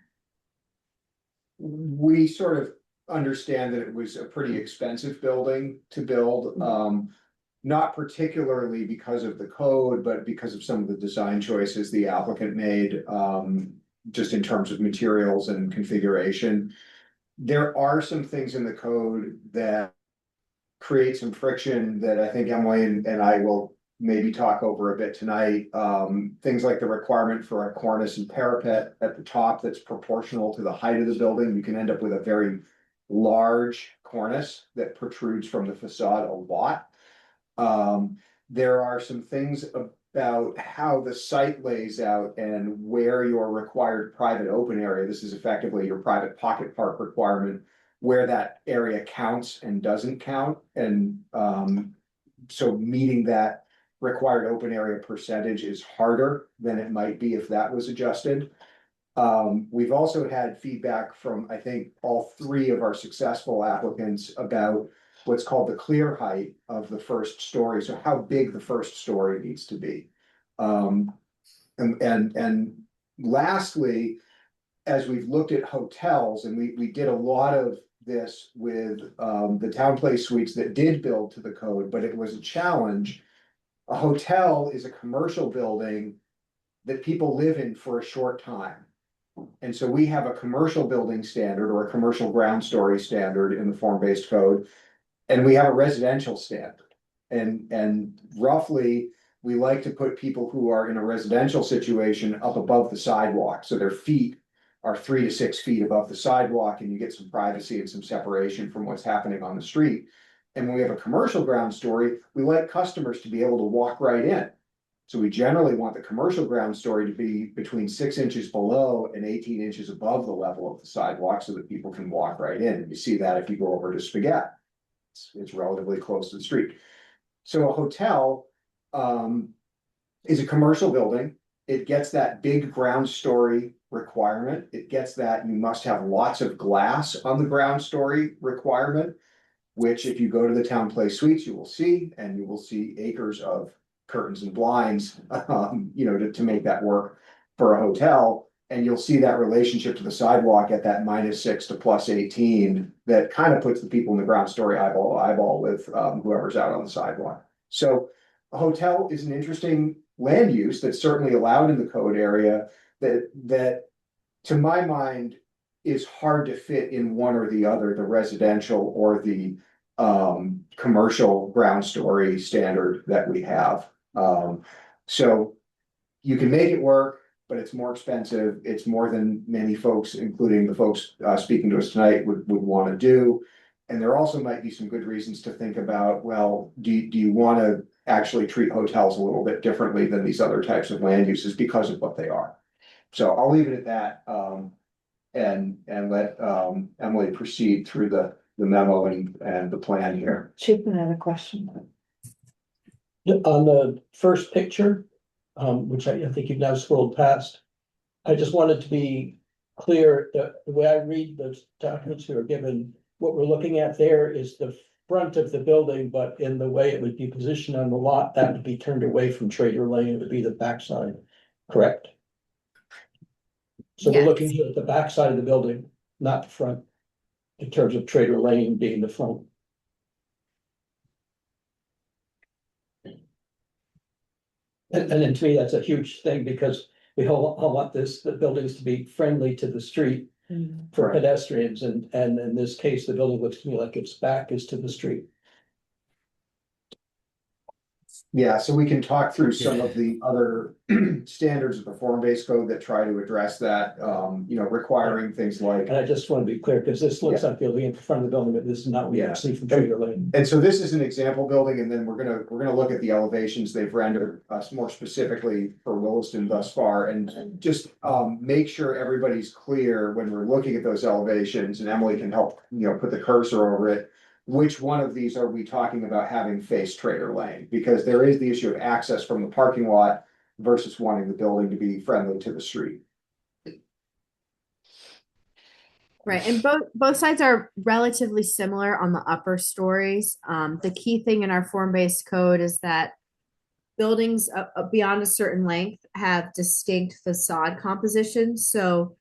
We sort of understand that it was a pretty expensive building to build. Not particularly because of the code, but because of some of the design choices the applicant made, just in terms of materials and configuration. There are some things in the code that create some friction that I think Emily and I will maybe talk over a bit tonight. Things like the requirement for a cornice and parapet at the top that's proportional to the height of the building. You can end up with a very large cornice that protrudes from the facade a lot. There are some things about how the site lays out and where your required private open area, this is effectively your private pocket park requirement, where that area counts and doesn't count. And so meeting that required open area percentage is harder than it might be if that was adjusted. We've also had feedback from, I think, all three of our successful applicants about what's called the clear height of the first story, so how big the first story needs to be. And lastly, as we've looked at hotels, and we did a lot of this with the town place suites that did build to the code, but it was a challenge. A hotel is a commercial building that people live in for a short time. And so we have a commercial building standard or a commercial ground story standard in the form-based code, and we have a residential standard. And roughly, we like to put people who are in a residential situation up above the sidewalk, so their feet are 3 to 6 feet above the sidewalk, and you get some privacy and some separation from what's happening on the street. And when we have a commercial ground story, we like customers to be able to walk right in. So we generally want the commercial ground story to be between 6 inches below and 18 inches above the level of the sidewalk so that people can walk right in. And you see that if you go over to Spaghetti. It's relatively close to the street. So a hotel is a commercial building. It gets that big ground story requirement. It gets that you must have lots of glass on the ground story requirement, which if you go to the town place suites, you will see, and you will see acres of curtains and blinds, to make that work for a hotel. And you'll see that relationship to the sidewalk at that -6 to +18 that kind of puts the people in the ground story eyeball to eyeball with whoever's out on the sidewalk. So a hotel is an interesting land use that's certainly allowed in the code area that to my mind is hard to fit in one or the other, the residential or the commercial ground story standard that we have. So you can make it work, but it's more expensive. It's more than many folks, including the folks speaking to us tonight, would want to do. And there also might be some good reasons to think about, well, do you want to actually treat hotels a little bit differently than these other types of land uses because of what they are? So I'll leave it at that, and let Emily proceed through the memo and the plan here. Chip, another question. On the first picture, which I think you've now scrolled past, I just wanted to be clear that the way I read the documents that are given, what we're looking at there is the front of the building, but in the way it would be positioned on the lot, that would be turned away from Trader Lane, it would be the backside, correct? So we're Yes. looking here at the backside of the building, not the front, in terms of Trader Lane being the front. And then to me, that's a huge thing because we all want the buildings to be friendly to the street for Right. pedestrians, and in this case, the building looks to me like its back is to the street. Yeah, so we can talk through some of the other standards of the form-based code that try to address that, requiring things like. And I just want to be clear, because this looks like it'll be in front of the building, but this is not what Yeah. you see from Trader Lane. And so this is an example building, and then we're gonna look at the elevations they've rendered us more specifically for Williston thus far, and just make sure everybody's clear when we're looking at those elevations, and Emily can help, put the cursor over it. Which one of these are we talking about having face Trader Lane? Because there is the issue of access from the parking lot versus wanting the building to be friendly to the street. Right, and both sides are relatively similar on the upper stories. The key thing in our form-based code is that buildings beyond a certain length have distinct facade compositions. So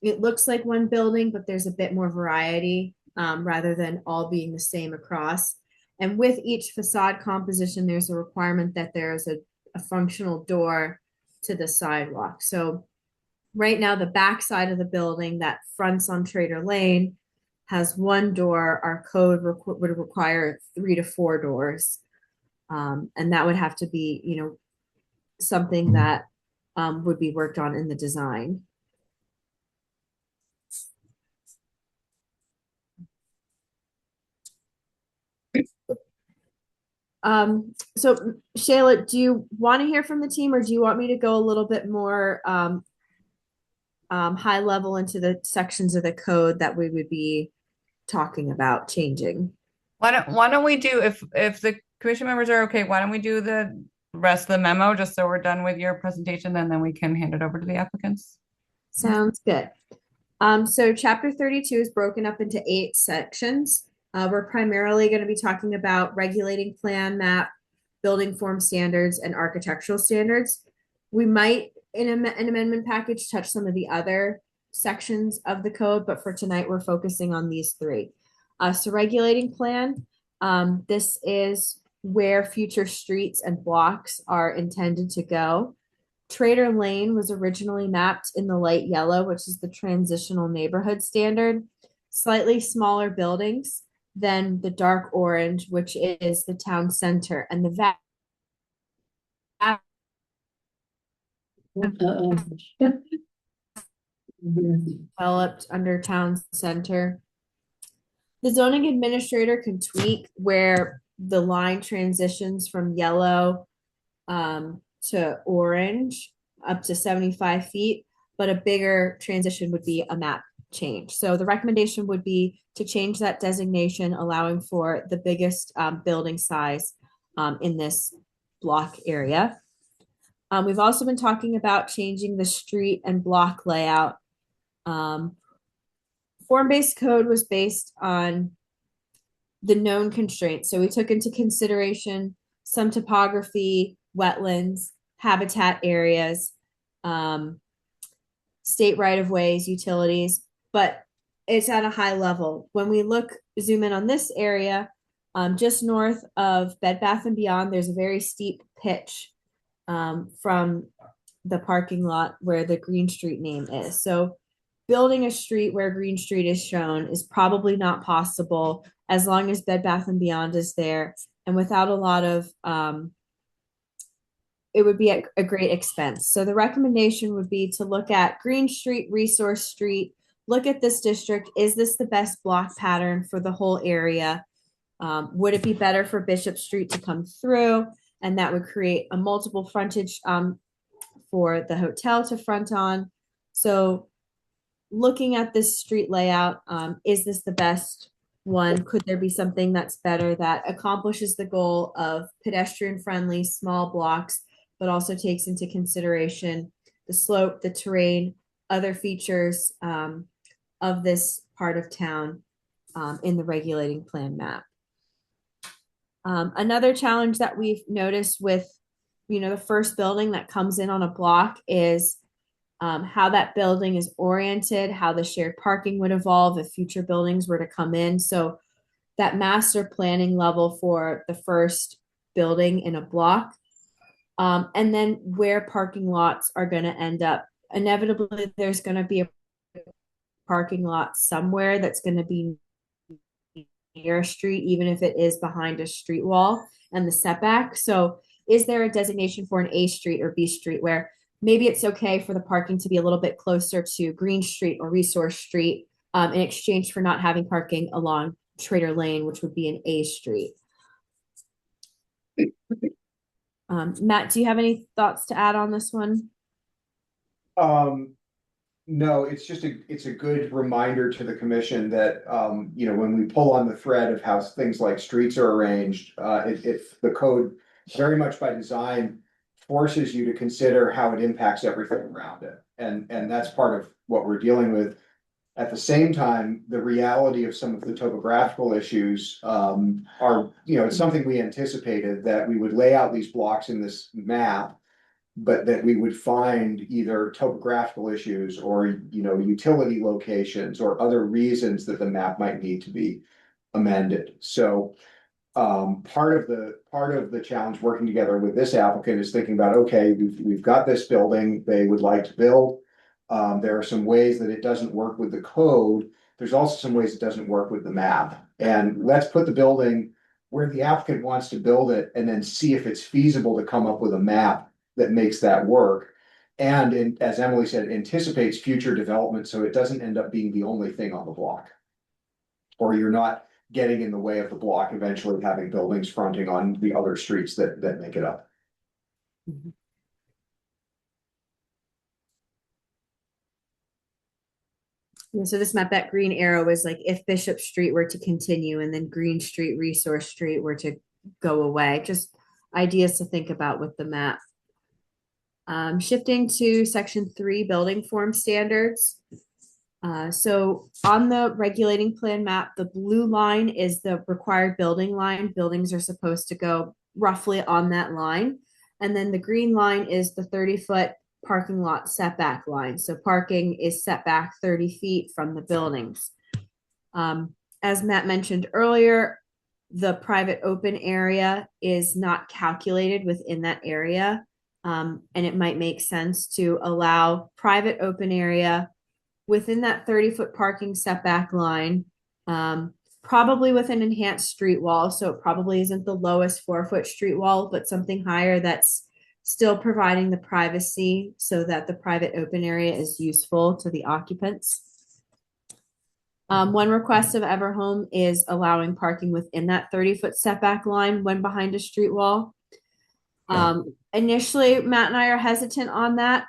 it looks like one building, but there's a bit more variety rather than all being the same across. And with each facade composition, there's a requirement that there's a functional door to the sidewalk. So right now, the back side of the building that fronts on Trader Lane has one door. Our code would require 3 to 4 doors. And that would have to be, something that would be worked on in the design. So Shayla, do you want to hear from the team, or do you want me to go a little bit more high level into the sections of the code that we would be talking about changing? Why don't we do, if the commission members are okay, why don't we do the rest of the memo just so we're done with your presentation, and then we can hand it over to the applicants? Sounds good. So chapter 32 is broken up into 8 sections. We're primarily going to be talking about regulating plan map, building form standards, and architectural standards. We might, in an amendment package, touch some of the other sections of the code, but for tonight, we're focusing on these 3. So regulating plan, this is where future streets and blocks are intended to go. Trader Lane was originally mapped in the light yellow, which is the transitional neighborhood standard. Slightly smaller buildings than the dark orange, which is the town center, and the developed under town center. The zoning administrator can tweak where the line transitions from yellow to orange up to 75 feet, but a bigger transition would be a map change. So the recommendation would be to change that designation, allowing for the biggest building size in this block area. We've also been talking about changing the street and block layout. Form-based code was based on the known constraints. So we took into consideration some topography, wetlands, habitat areas, state right-of-ways, utilities, but it's at a high level. When we zoom in on this area, just north of Bed Bath & Beyond, there's a very steep pitch from the parking lot where the Green Street name is. So building a street where Green Street is shown is probably not possible as long as Bed Bath & Beyond is there, and without a lot of it would be at a great expense. So the recommendation would be to look at Green Street, Resource Street, look at this district. Is this the best block pattern for the whole area? Would it be better for Bishop Street to come through? And that would create a multiple frontage for the hotel to front on. So looking at this street layout, is this the best one? Could there be something that's better that accomplishes the goal of pedestrian-friendly small blocks, but also takes into consideration the slope, the terrain, other features of this part of town in the regulating plan map? Another challenge that we've noticed with, the first building that comes in on a block is how that building is oriented, how the shared parking would evolve if future buildings were to come in. So that master planning level for the first building in a block, and then where parking lots are going to end up. Inevitably, there's going to be a parking lot somewhere that's going to be near a street, even if it is behind a street wall and the setback. So is there a designation for an A street or B street where maybe it's okay for the parking to be a little bit closer to Green Street or Resource Street in exchange for not having parking along Trader Lane, which would be an A street? Matt, do you have any thoughts to add on this one? No, it's a good reminder to the commission that, when we pull on the thread of how things like streets are arranged, if the code very much by design forces you to consider how it impacts everything around it. And that's part of what we're dealing with. At the same time, the reality of some of the topographical issues are, it's something we anticipated, that we would lay out these blocks in this map, but that we would find either topographical issues or, utility locations or other reasons that the map might need to be amended. So part of the challenge working together with this applicant is thinking about, okay, we've got this building they would like to build. There are some ways that it doesn't work with the code. There's also some ways it doesn't work with the map. And let's put the building where the applicant wants to build it and then see if it's feasible to come up with a map that makes that work. And as Emily said, anticipates future development so it doesn't end up being the only thing on the block. Or you're not getting in the way of the block eventually having buildings fronting on the other streets that make it up. Mm-hmm. Yeah, so this map, that green arrow is like if Bishop Street were to continue and then Green Street, Resource Street were to go away. Just ideas to think about with the map. Shifting to section 3, building form standards. So on the regulating plan map, the blue line is the required building line. Buildings are supposed to go roughly on that line. And then the green line is the 30-foot parking lot setback line. So parking is set back 30 feet from the buildings. As Matt mentioned earlier, the private open area is not calculated within that area. And it might make sense to allow private open area within that 30-foot parking setback line, probably with an enhanced street wall. So it probably isn't the lowest 4-foot street wall, but something higher that's still providing the privacy so that the private open area is useful to the occupants. One request of Everhome is allowing parking within that 30-foot setback line when behind a street wall. Initially, Matt and I are hesitant on that,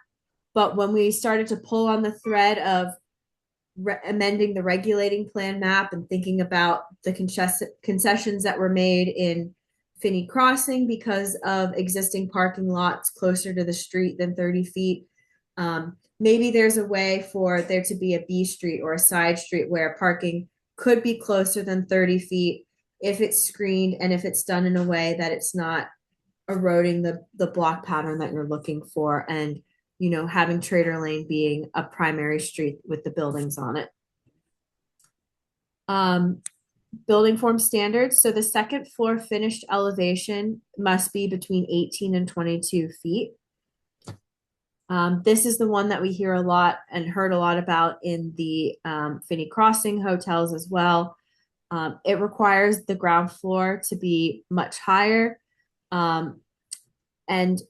but when we started to pull on the thread of amending the regulating plan map and thinking about the concessions that were made in Finney Crossing because of existing parking lots closer to the street than 30 feet, maybe there's a way for there to be a B street or a side street where parking could be closer than 30 feet if it's screened and if it's done in a way that it's not eroding the block pattern that you're looking for, and having Trader Lane being a primary street with the buildings on it. Building form standards. So the second floor finished elevation must be between 18 and 22 feet. This is the one that we hear a lot and heard a lot about in the Finney Crossing hotels as well. It requires the ground floor to be much higher. And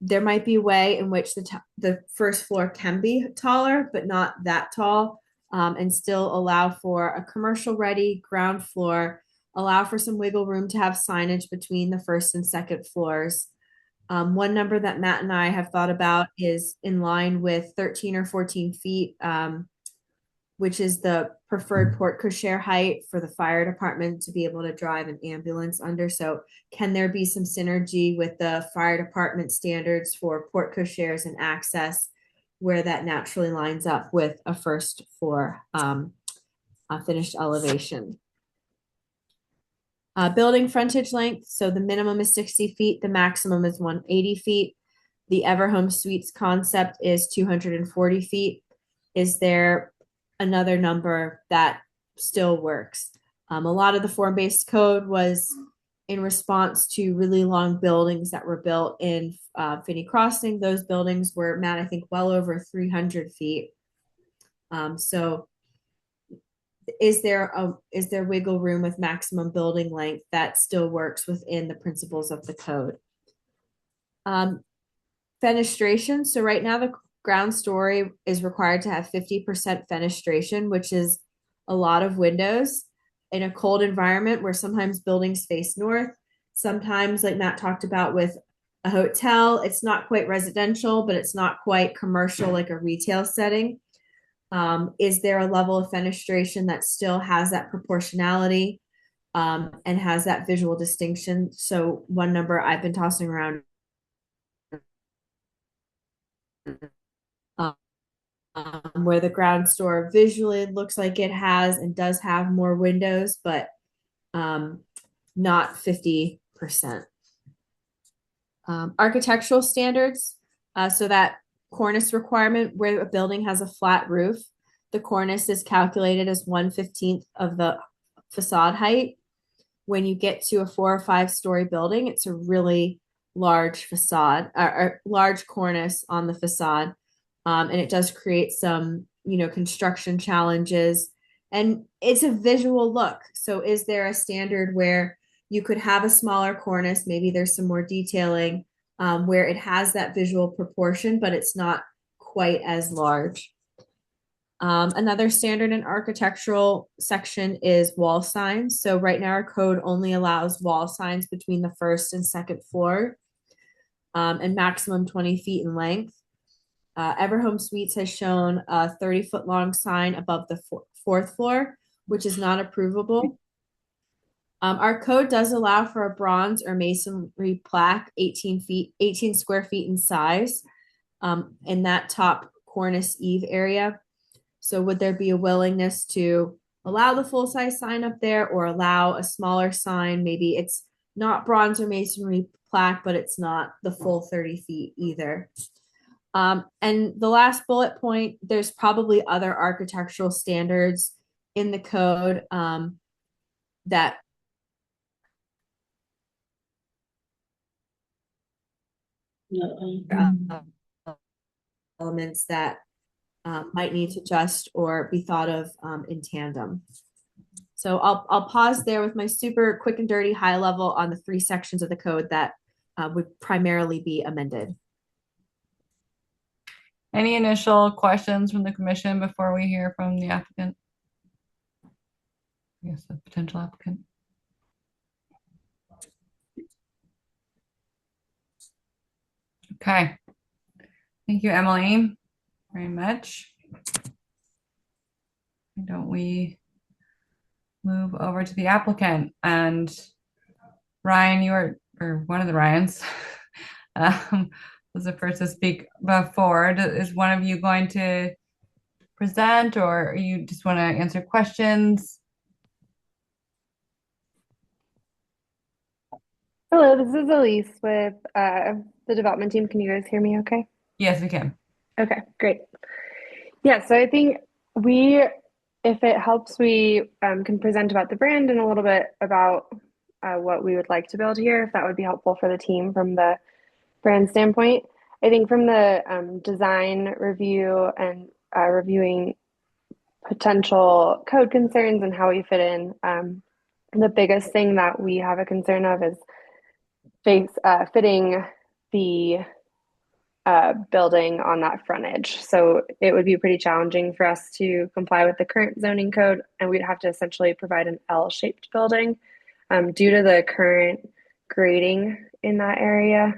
there might be a way in which the first floor can be taller, but not that tall, and still allow for a commercial ready ground floor, allow for some wiggle room to have signage between the first and second floors. One number that Matt and I have thought about is in line with 13 or 14 feet, which is the preferred porte cochere height for the fire department to be able to drive an ambulance under. So can there be some synergy with the fire department standards for porte cocheres and access where that naturally lines up with a first floor finished elevation? Building frontage length. So the minimum is 60 feet. The maximum is 180 feet. The Everhome Suites concept is 240 feet. Is there another number that still works? A lot of the form-based code was in response to really long buildings that were built in Finney Crossing. Those buildings were, Matt, I think well over 300 feet. So is there wiggle room with maximum building length that still works within the principles of the code? Fenestration. So right now the ground story is required to have 50% fenestration, which is a lot of windows in a cold environment where sometimes buildings face north. Sometimes, like Matt talked about with a hotel, it's not quite residential, but it's not quite commercial like a retail setting. Is there a level of fenestration that still has that proportionality and has that visual distinction? So one number I've been tossing around where the ground store visually looks like it has and does have more windows, but not 50%. Architectural standards. So that cornice requirement where a building has a flat roof, the cornice is calculated as 1/15 of the facade height. When you get to a 4 or 5 story building, it's a really large facade or large cornice on the facade. And it does create some, construction challenges, and it's a visual look. So is there a standard where you could have a smaller cornice? Maybe there's some more detailing where it has that visual proportion, but it's not quite as large. Another standard in architectural section is wall signs. So right now our code only allows wall signs between the first and second floor and maximum 20 feet in length. Everhome Suites has shown a 30-foot long sign above the fourth floor, which is not approvable. Our code does allow for a bronze or masonry plaque, 18 square feet in size, in that top cornice eave area. So would there be a willingness to allow the full-size sign up there or allow a smaller sign? Maybe it's not bronze or masonry plaque, but it's not the full 30 feet either. And the last bullet point, there's probably other architectural standards in the code that elements that might need to adjust or be thought of in tandem. So I'll pause there with my super quick and dirty high level on the 3 sections of the code that would primarily be amended. Any initial questions from the commission before we hear from the applicant? I guess the potential applicant. Okay. Thank you, Emily, very much. Why don't we move over to the applicant? And Ryan, you are, or one of the Ryans, was the first to speak before. Is one of you going to present, or you just want to answer questions? Hello, this is Elise with the development team. Can you guys hear me okay? Yes, we can. Okay, great. Yeah, so I think if it helps, we can present about the brand and a little bit about what we would like to build here, if that would be helpful for the team from the brand standpoint. I think from the design review and reviewing potential code concerns and how we fit in, the biggest thing that we have a concern of is fitting the building on that frontage. So it would be pretty challenging for us to comply with the current zoning code, and we'd have to essentially provide an L-shaped building. Due to the current grading in that area,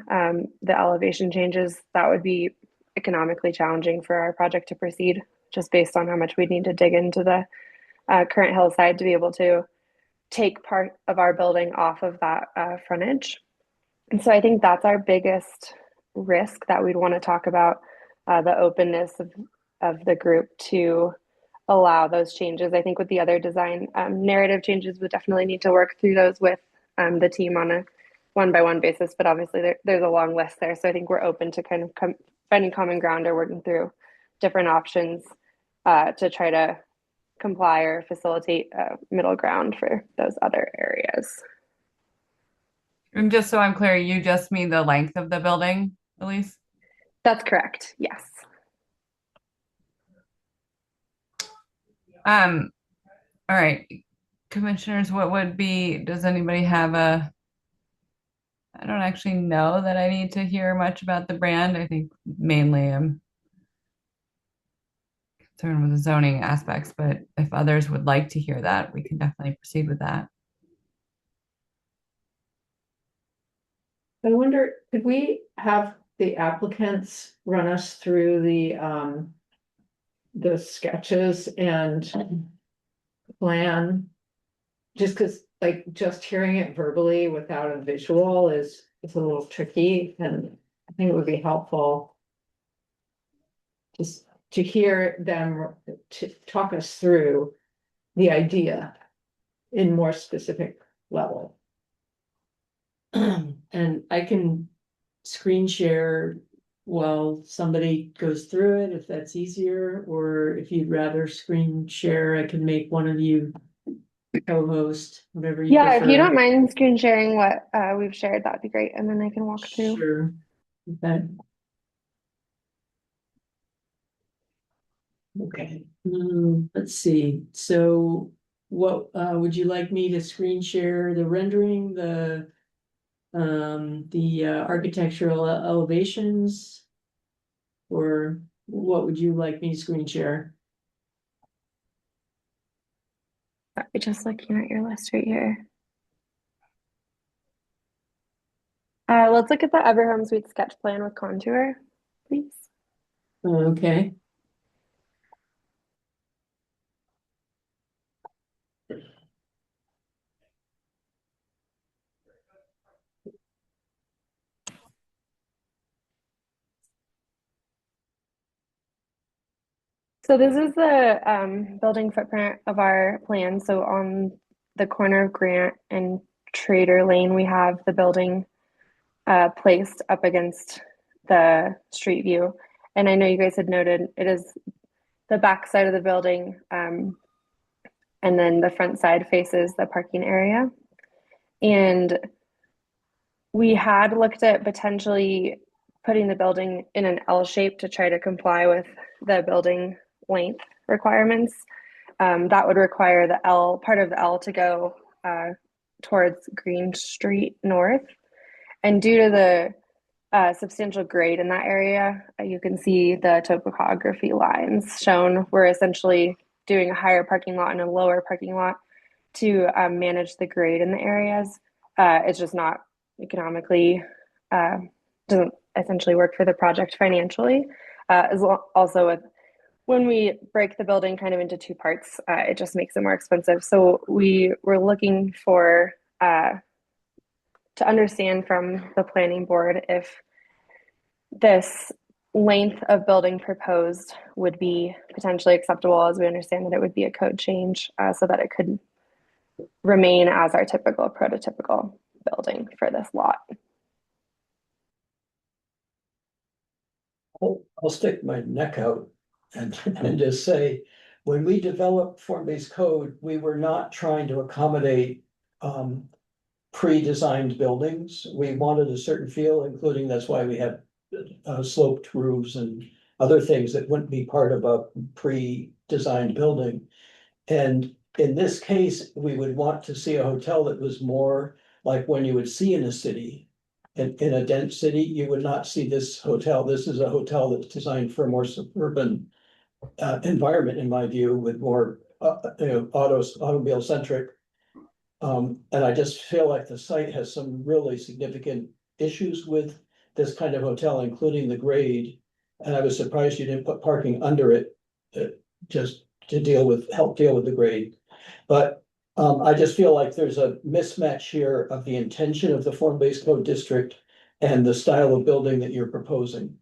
the elevation changes, that would be economically challenging for our project to proceed, just based on how much we'd need to dig into the current hillside to be able to take part of our building off of that frontage. And so I think that's our biggest risk that we'd want to talk about, the openness of the group to allow those changes. I think with the other design narrative changes, we definitely need to work through those with the team on a one-by-one basis, but obviously there's a long list there. So I think we're open to kind of finding common ground or working through different options to try to comply or facilitate middle ground for those other areas. And just so I'm clear, you just mean the length of the building, Elise? That's correct, yes. All right, commissioners, what would be, does anybody have I don't actually know that I need to hear much about the brand. I think mainly I'm concerned with the zoning aspects, but if others would like to hear that, we can definitely proceed with that. I wonder, could we have the applicants run us through the sketches and plan? Just because, like, just hearing it verbally without a visual is a little tricky, and I think it would be helpful just to hear them to talk us through the idea in more specific level. And I can screen share while somebody goes through it, if that's easier, or if you'd rather screen share, I can make one of you co-host, whatever you Yeah, prefer. if you don't mind screen sharing what we've shared, that'd be great. And then I can walk through. Sure. Okay. Okay, let's see. So what would you like me to screen share the rendering, the architectural elevations? Or what would you like me to screen share? Sorry, just looking at your list right here. Let's look at the Everhome Suite sketch plan with contour, please. Okay. So this is the building footprint of our plan. So on the corner of Grant and Trader Lane, we have the building placed up against the street view. And I know you guys had noted it is the back side of the building, and then the front side faces the parking area. And we had looked at potentially putting the building in an L shape to try to comply with the building length requirements. That would require the L part of the L to go towards Green Street North. And due to the substantial grade in that area, you can see the topography lines shown. We're essentially doing a higher parking lot and a lower parking lot to manage the grade in the areas. It's just not economically, doesn't essentially work for the project financially. Also with when we break the building kind of into two parts, it just makes it more expensive. So we were looking for to understand from the planning board if this length of building proposed would be potentially acceptable, as we understand that it would be a code change, so that it could remain as our typical prototypical building for this lot. I'll stick my neck out and just say, when we developed form-based code, we were not trying to accommodate pre-designed buildings. We wanted a certain feel, including that's why we had sloped roofs and other things that wouldn't be part of a pre-designed building. And in this case, we would want to see a hotel that was more like when you would see in a city. In a dense city, you would not see this hotel. This is a hotel that's designed for a more suburban environment, in my view, with more automobile centric. And I just feel like the site has some really significant issues with this kind of hotel, including the grade. And I was surprised you didn't put parking under it, just to help deal with the grade. But I just feel like there's a mismatch here of the intention of the form-based code district and the style of building that you're proposing.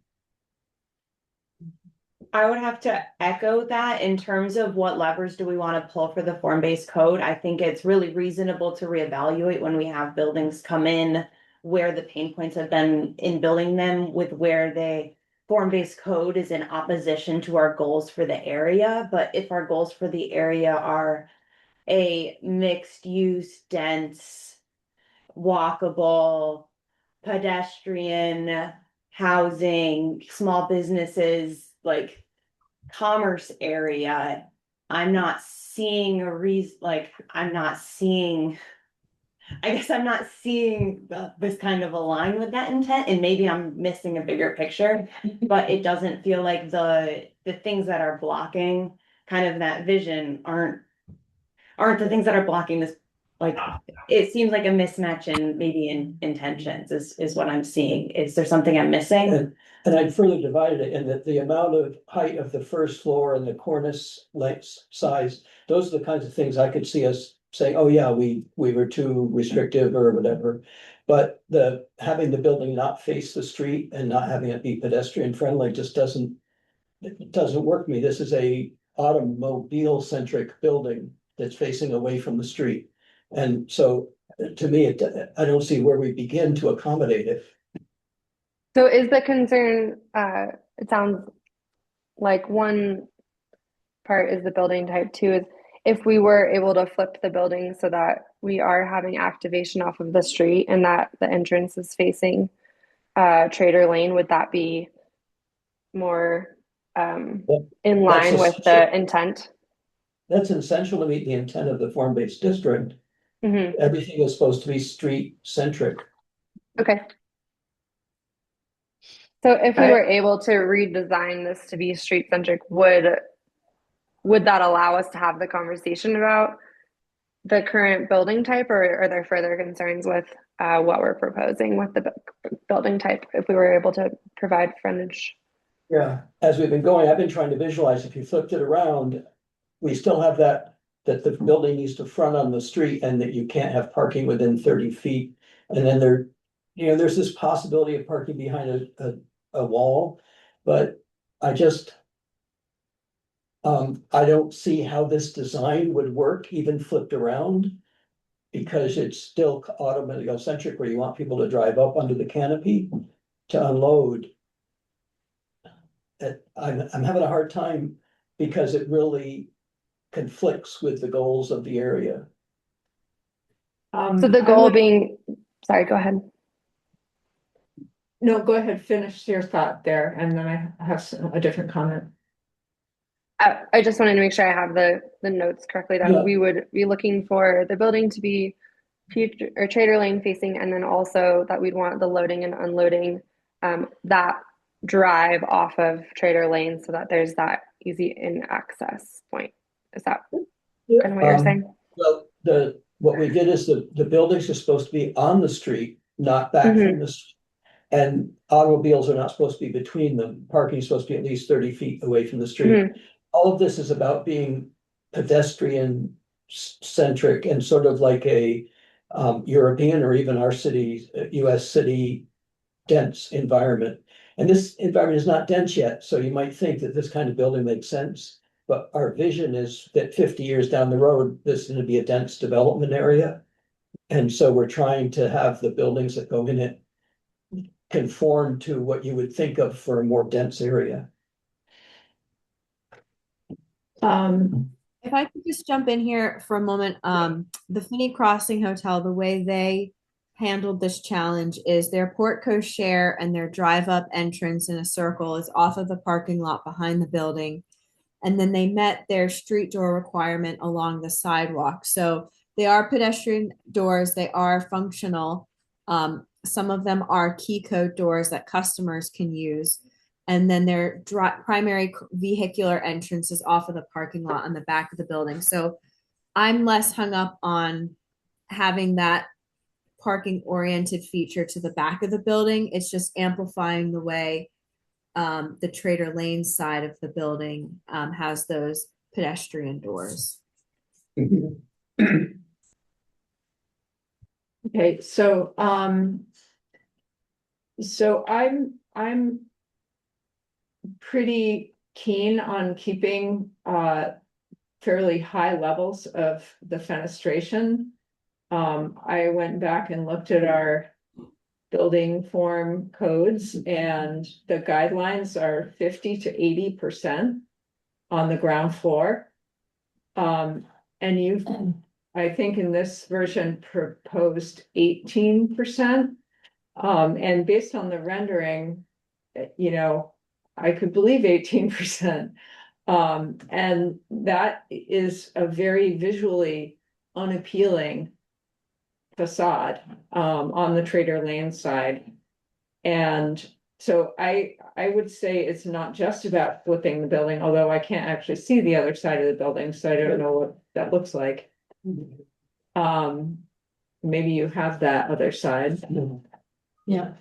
I would have to echo that in terms of what levers do we want to pull for the form-based code. I think it's really reasonable to reevaluate when we have buildings come in where the pain points have been in building them with where the form-based code is in opposition to our goals for the area. But if our goals for the area are a mixed use, dense, walkable, pedestrian, housing, small businesses, like commerce area, I'm not seeing a reason, like I'm not seeing this kind of align with that intent, and maybe I'm missing a bigger picture, but it doesn't feel like the things that are blocking kind of that vision aren't the things that are blocking this. Like, it seems like a mismatch in maybe in intentions is what I'm seeing. Is there something I'm missing? And I'd further divided it in that the amount of height of the first floor and the cornice length size, those are the kinds of things I could see us saying, oh yeah, we were too restrictive or whatever. But having the building not face the street and not having it be pedestrian friendly just doesn't work for me. This is a automobile centric building that's facing away from the street. And so to me, I don't see where we begin to accommodate it. So is the concern, it sounds like one part is the building type, two is if we were able to flip the building so that we are having activation off of the street and that the entrance is facing Trader Lane, would that be more in line with the intent? That's essential to meet the intent of the form-based district. Mm-hmm. Everything is supposed to be street centric. Okay. So if we were able to redesign this to be street centric, would that allow us to have the conversation about the current building type, or are there further concerns with what we're proposing with the building type if we were able to provide frontage? Yeah, as we've been going, I've been trying to visualize if you flipped it around, we still have that the building needs to front on the street and that you can't have parking within 30 feet. And then there's this possibility of parking behind a wall, but I'm I don't see how this design would work, even flipped around. Because it's still automobile centric where you want people to drive up under the canopy to unload. I'm having a hard time because it really conflicts with the goals of the area. So the I goal would- being, sorry, go ahead. No, go ahead, finish your thought there, and then I have a different comment. I just wanted to make sure I have the notes correctly, that Yeah. we would be looking for the building to be future or Trader Lane facing, and then also that we'd want the loading and unloading that drive off of Trader Lane so that there's that easy in access point. Is that kind of what you're saying? Well, what we did is the buildings are supposed to be on the street, not back from the street. And automobiles are not supposed to be between them. Parking is supposed to be at least 30 feet away from the street. All of this is about being pedestrian centric and sort of like a European or even our city, US city dense environment. And this environment is not dense yet, so you might think that this kind of building makes sense. But our vision is that 50 years down the road, this is going to be a dense development area. And so we're trying to have the buildings that go in it conform to what you would think of for a more dense area. If I could just jump in here for a moment, the Finney Crossing Hotel, the way they handled this challenge is their Portco share and their drive-up entrance in a circle is off of the parking lot behind the building. And then they met their street door requirement along the sidewalk. So they are pedestrian doors, they are functional. Some of them are key code doors that customers can use. And then their primary vehicular entrance is off of the parking lot on the back of the building. So I'm less hung up on having that parking oriented feature to the back of the building. It's just amplifying the way the Trader Lane side of the building has those pedestrian doors. Okay, so I'm pretty keen on keeping fairly high levels of the fenestration. I went back and looked at our building form codes, and the guidelines are 50 to 80% on the ground floor. And you've, I think in this version, proposed 18%. And based on the rendering, you know, I could believe 18%. And that is a very visually unappealing facade on the Trader Lane side. And so I would say it's not just about flipping the building, although I can't actually see the other side of the building, so I don't know what that looks like. Maybe you have that other side. Yeah.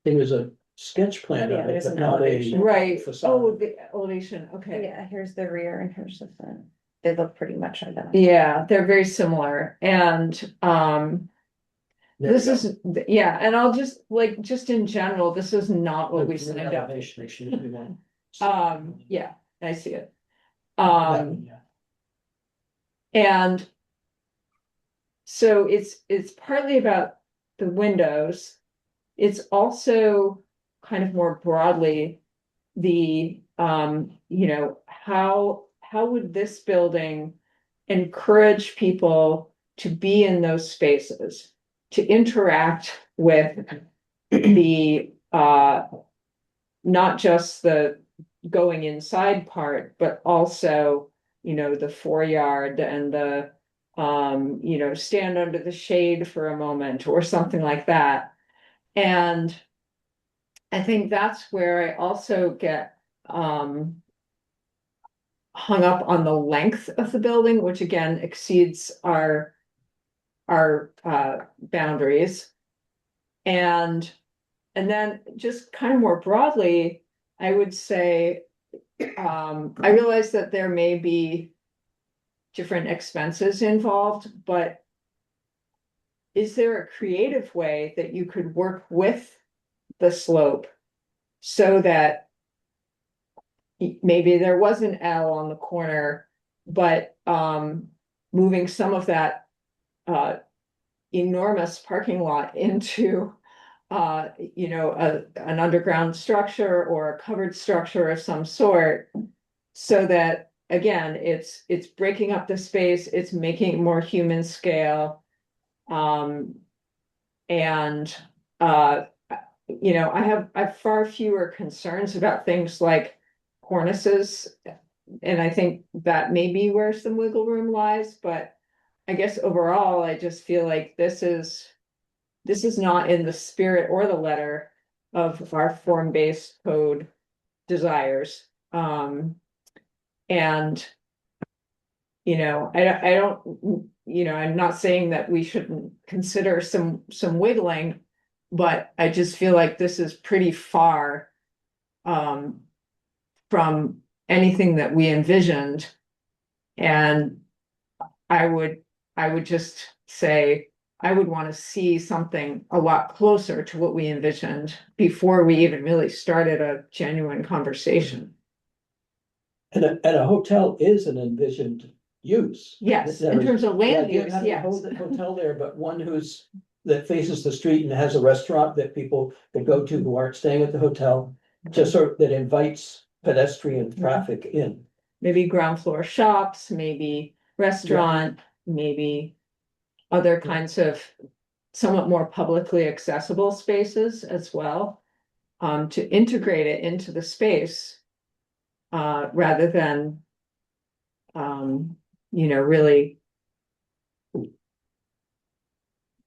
There was a sketch plan Yeah, of it, there's but an not a elevation. Right, facade. oh, the elevation, okay. Yeah, here's the rear and here's the front. They look pretty much identical. Yeah, they're very similar, and There this we go. is, yeah, and I'll just, like, just in general, this is not what we The signed up. elevation, actually, if we want. Yeah, I see it. That one, yeah. And so it's partly about the windows. It's also kind of more broadly the, you know, how would this building encourage people to be in those spaces, to interact with the, not just the going inside part, but also, you know, the foreyard and the, you know, stand under the shade for a moment or something like that. And I think that's where I also get hung up on the length of the building, which again exceeds our boundaries. And then just kind of more broadly, I would say, I realize that there may be different expenses involved, but is there a creative way that you could work with the slope so that, maybe there was an L on the corner, but, moving some of that, enormous parking lot into, an underground structure or a covered structure of some sort. So that, again, it's breaking up the space, it's making it more human scale. And, I have far fewer concerns about things like cornices. And I think that may be where some wiggle room lies, but I guess overall, I just feel like this is not in the spirit or the letter of our form-based code desires. And I don't, I'm not saying that we shouldn't consider some wiggling, but I just feel like this is pretty far from anything that we envisioned. And I would just say, I would want to see something a lot closer to what we envisioned before we even really started a genuine conversation. And a hotel is an envisioned use. Yes, in terms of land The idea of use, having a yes. Hotel there, but one that faces the street and has a restaurant that people can go to who aren't staying at the hotel, just sort of that invites pedestrian traffic in. Maybe ground floor shops, maybe restaurant, maybe other kinds of somewhat more publicly accessible spaces as well. To integrate it into the space, rather than, really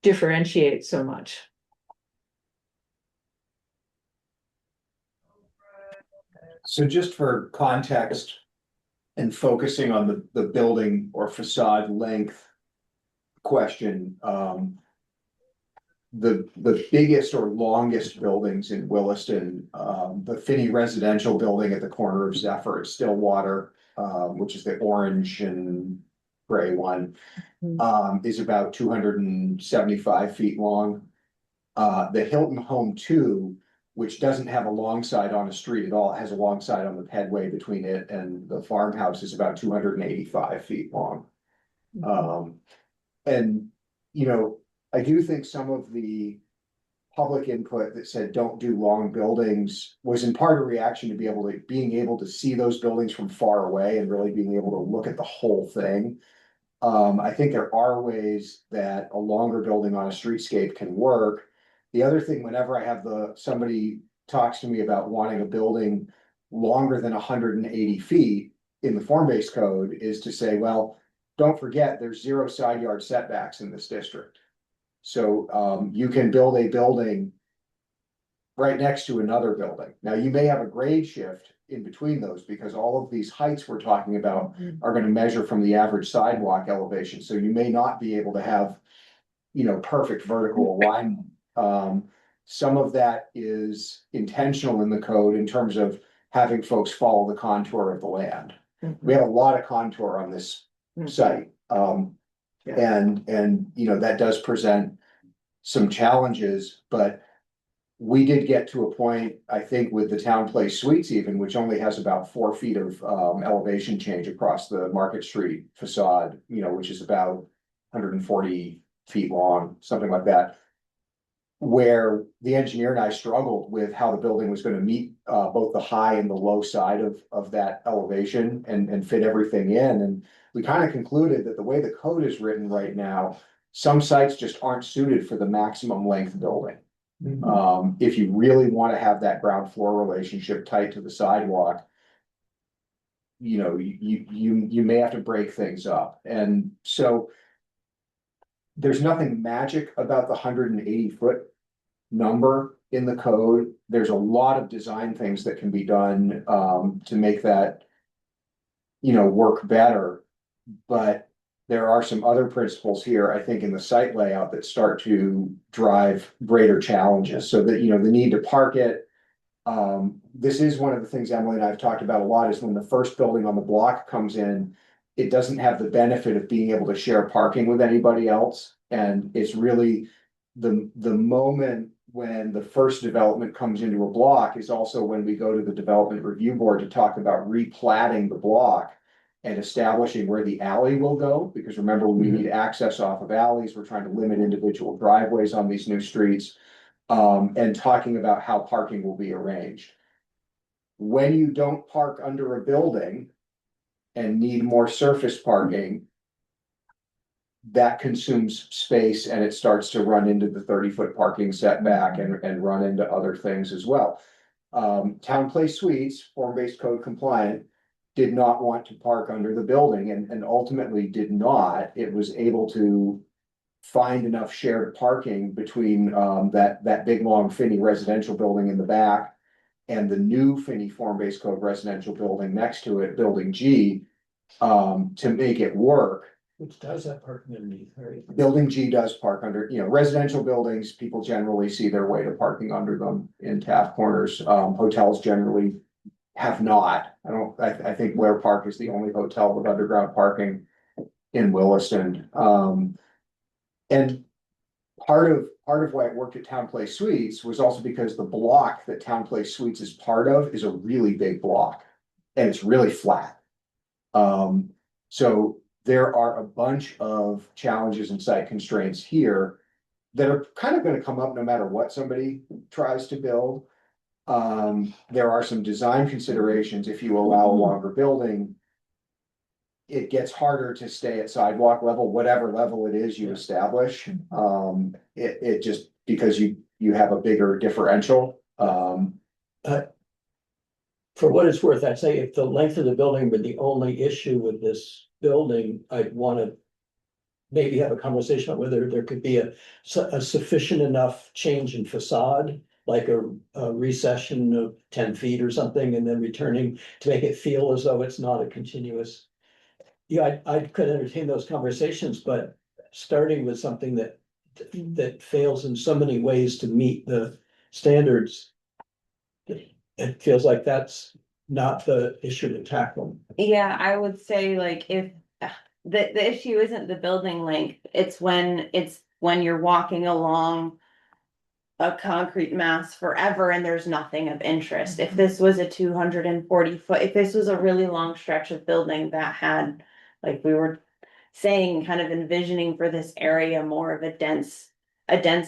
differentiate so much. So just for context and focusing on the building or facade length question, the biggest or longest buildings in Williston, the Finney residential building at the corner of Zephyr at Stillwater, which is the orange and gray one, is about 275 feet long. The Hilton Home 2, which doesn't have a long side on a street at all, it has a long side on the headway between it and the farmhouse, is about 285 feet long. And, I do think some of the public input that said don't do long buildings was in part a reaction to being able to see those buildings from far away and really being able to look at the whole thing. I think there are ways that a longer building on a streetscape can work. The other thing, whenever I have somebody talks to me about wanting a building longer than 180 feet in the form-based code, is to say, well, don't forget there's 0 side yard setbacks in this district. So you can build a building right next to another building. Now, you may have a grade shift in between those, because all of these heights we're talking about are going to measure from the average sidewalk elevation. So you may not be able to have, perfect vertical alignment. Some of that is intentional in the code in terms of having folks follow the contour of the land. We have a lot of contour on this site. And that does present some challenges, but we did get to a point, I think, with the Town Place Suites even, which only has about 4 feet of elevation change across the Market Street facade, which is about 140 feet long, something like that, where the engineer and I struggled with how the building was going to meet both the high and the low side of that elevation and fit everything in. And we kind of concluded that the way the code is written right now, some sites just aren't suited for the maximum length building. If you really want to have that ground floor relationship tight to the sidewalk, you may have to break things up. And so there's nothing magic about the 180 foot number in the code. There's a lot of design things that can be done to make that work better. But there are some other principles here, I think, in the site layout that start to drive greater challenges. So that, the need to park it. This is one of the things Emily and I have talked about a lot, is when the first building on the block comes in, it doesn't have the benefit of being able to share parking with anybody else. And it's really the moment when the first development comes into a block is also when we go to the development review board to talk about replatting the block and establishing where the alley will go, because remember, we need access off of alleys, we're trying to limit individual driveways on these new streets, and talking about how parking will be arranged. When you don't park under a building and need more surface parking, that consumes space and it starts to run into the 30-foot parking setback and run into other things as well. Town Place Suites, form-based code compliant, did not want to park under the building and ultimately did not. It was able to find enough shared parking between that big long Finney residential building in the back and the new Finney form-based code residential building next to it, building G, to make it work. Which does have parking underneath, right? Building G does park under, residential buildings, people generally see their way to parking under them in Taft Corners. Hotels generally have not. I think Ware Park is the only hotel with underground parking in Williston. And part of why it worked at Town Place Suites was also because the block that Town Place Suites is part of is a really big block and it's really flat. So there are a bunch of challenges and site constraints here that are kind of going to come up no matter what somebody tries to build. There are some design considerations. If you allow a longer building, it gets harder to stay at sidewalk level, whatever level it is you establish. It just, because you have a bigger differential. For what it's worth, I'd say if the length of the building were the only issue with this building, I'd want to maybe have a conversation about whether there could be a sufficient enough change in facade, like a recession of 10 feet or something, and then returning to make it feel as though it's not a continuous. Yeah, I could entertain those conversations, but starting with something that fails in so many ways to meet the standards, it feels like that's not the issue to tackle. Yeah, I would say like if the issue isn't the building length, it's when you're walking along a concrete mass forever and there's nothing of interest. If this was a 240 foot, if this was a really long stretch of building that had, like we were saying, kind of envisioning for this area more of a dense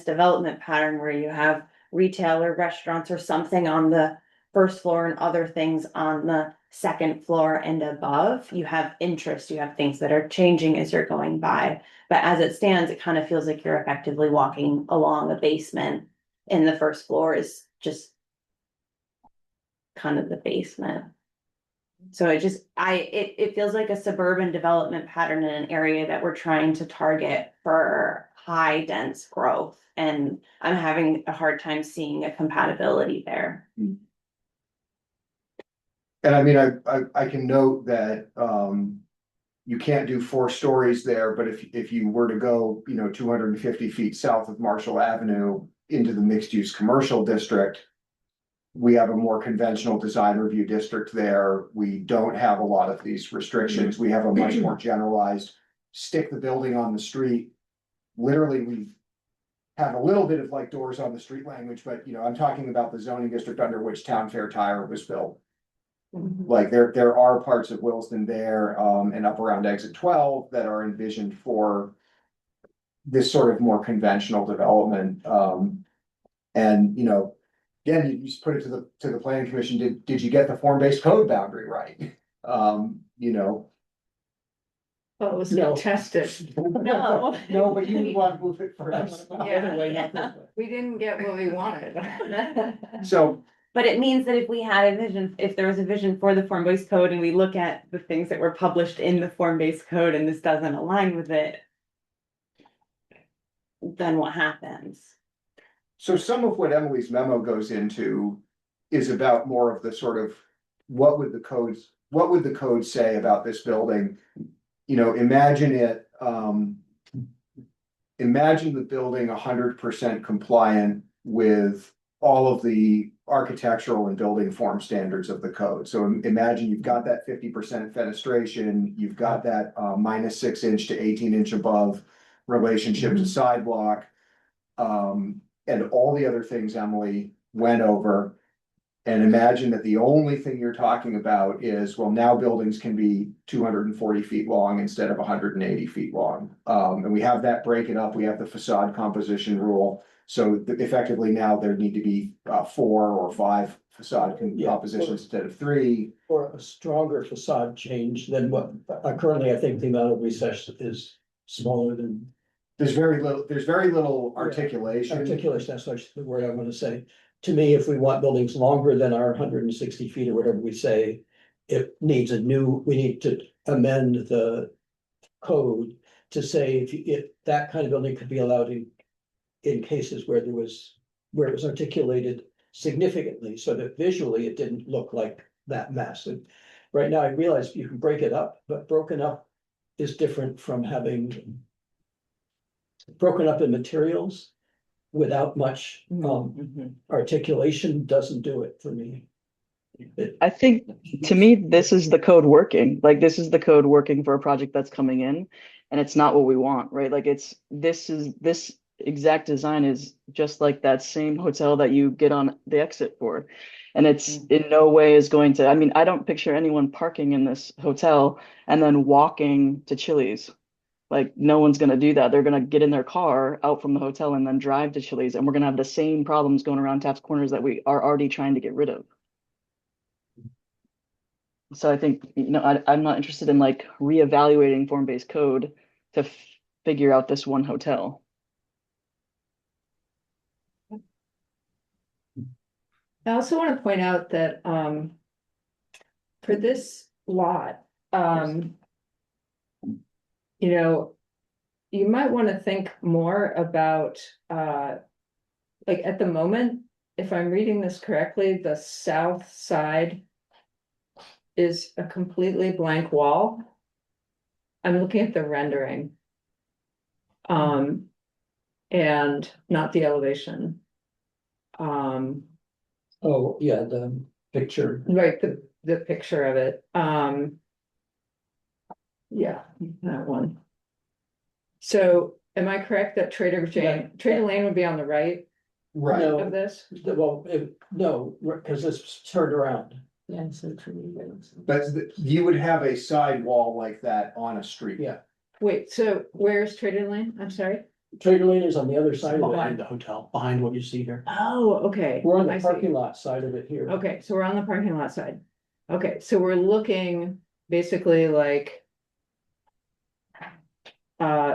development pattern where you have retail or restaurants or something on the first floor and other things on the second floor and above, you have interest, you have things that are changing as you're going by. But as it stands, it kind of feels like you're effectively walking along a basement and the first floor is just kind of the basement. So it feels like a suburban development pattern in an area that we're trying to target for high dense growth. And I'm having a hard time seeing a compatibility there. And I mean, I can note that, you can't do 4 stories there, but if you were to go, 250 feet south of Marshall Avenue into the mixed use commercial district, we have a more conventional design review district there. We don't have a lot of these restrictions. We have a much more generalized stick the building on the street. Literally, we have a little bit of like doors on the street language, but I'm talking about the zoning district under which Town Fair Tire was built. Like there are parts of Williston there, and up around exit 12 that are envisioned for this sort of more conventional development. And again, you just put it to the planning commission. Did you get the form-based code boundary right? Oh, it was No. contested. No. No, but you want to move it first. We didn't get what we wanted. So, But it means that if we had a vision, if there was a vision for the form-based code and we look at the things that were published in the form-based code and this doesn't align with it, then what happens? so some of what Emily's memo goes into is about more of the sort of, what would the code say about this building? Imagine it, imagine the building 100% compliant with all of the architectural and building form standards of the code. So imagine you've got that 50% fenestration, you've got that -6 inch to 18 inch above relationship to sidewalk. and all the other things Emily went over. And imagine that the only thing you're talking about is, well, now buildings can be 240 feet long instead of 180 feet long. And we have that break it up. We have the facade composition rule. So effectively now there need to be 4 or 5 facade Yeah. compositions instead of 3. Or a stronger facade change than what, currently, I think the amount of recess is smaller than. There's very little articulation. Articulation, that's the word I want to say. To me, if we want buildings longer than our 160 feet or whatever we say, it needs we need to amend the code to say if that kind of building could be allowed in cases where it was articulated significantly, so that visually it didn't look like that massive. Right now, I realize you can break it up, but broken up is different from having broken up in materials without much articulation doesn't do it for me. I think to me, this is the code working. Like this is the code working for a project that's coming in, and it's not what we want, right? Like this exact design is just like that same hotel that you get on the exit for. And it's in no way is going to, I mean, I don't picture anyone parking in this hotel and then walking to Chili's. Like no one's going to do that. They're going to get in their car out from the hotel and then drive to Chili's. And we're going to have the same problems going around Taft's Corners that we are already trying to get rid of. So I think, I'm not interested in like reevaluating form-based code to figure out this one hotel. I also want to point out that, for this lot, you might want to think more about, like at the moment, if I'm reading this correctly, the south side is a completely blank wall. I'm looking at the rendering. And not the elevation. Oh, yeah, the picture. Right, the picture of it. Yeah, that one. So am I correct that Trader Lane would be on the right Right. No. of this? Well, no, because it's turned around. Yeah, so true. But you would have a side wall like that on a street. Yeah. Wait, so where's Trader Lane? I'm sorry. Trader Lane is on the other side of Behind it. the hotel, behind what you see here. Oh, okay. We're on I the see. parking lot side of it here. Okay, so we're on the parking lot side. Okay, so we're looking basically like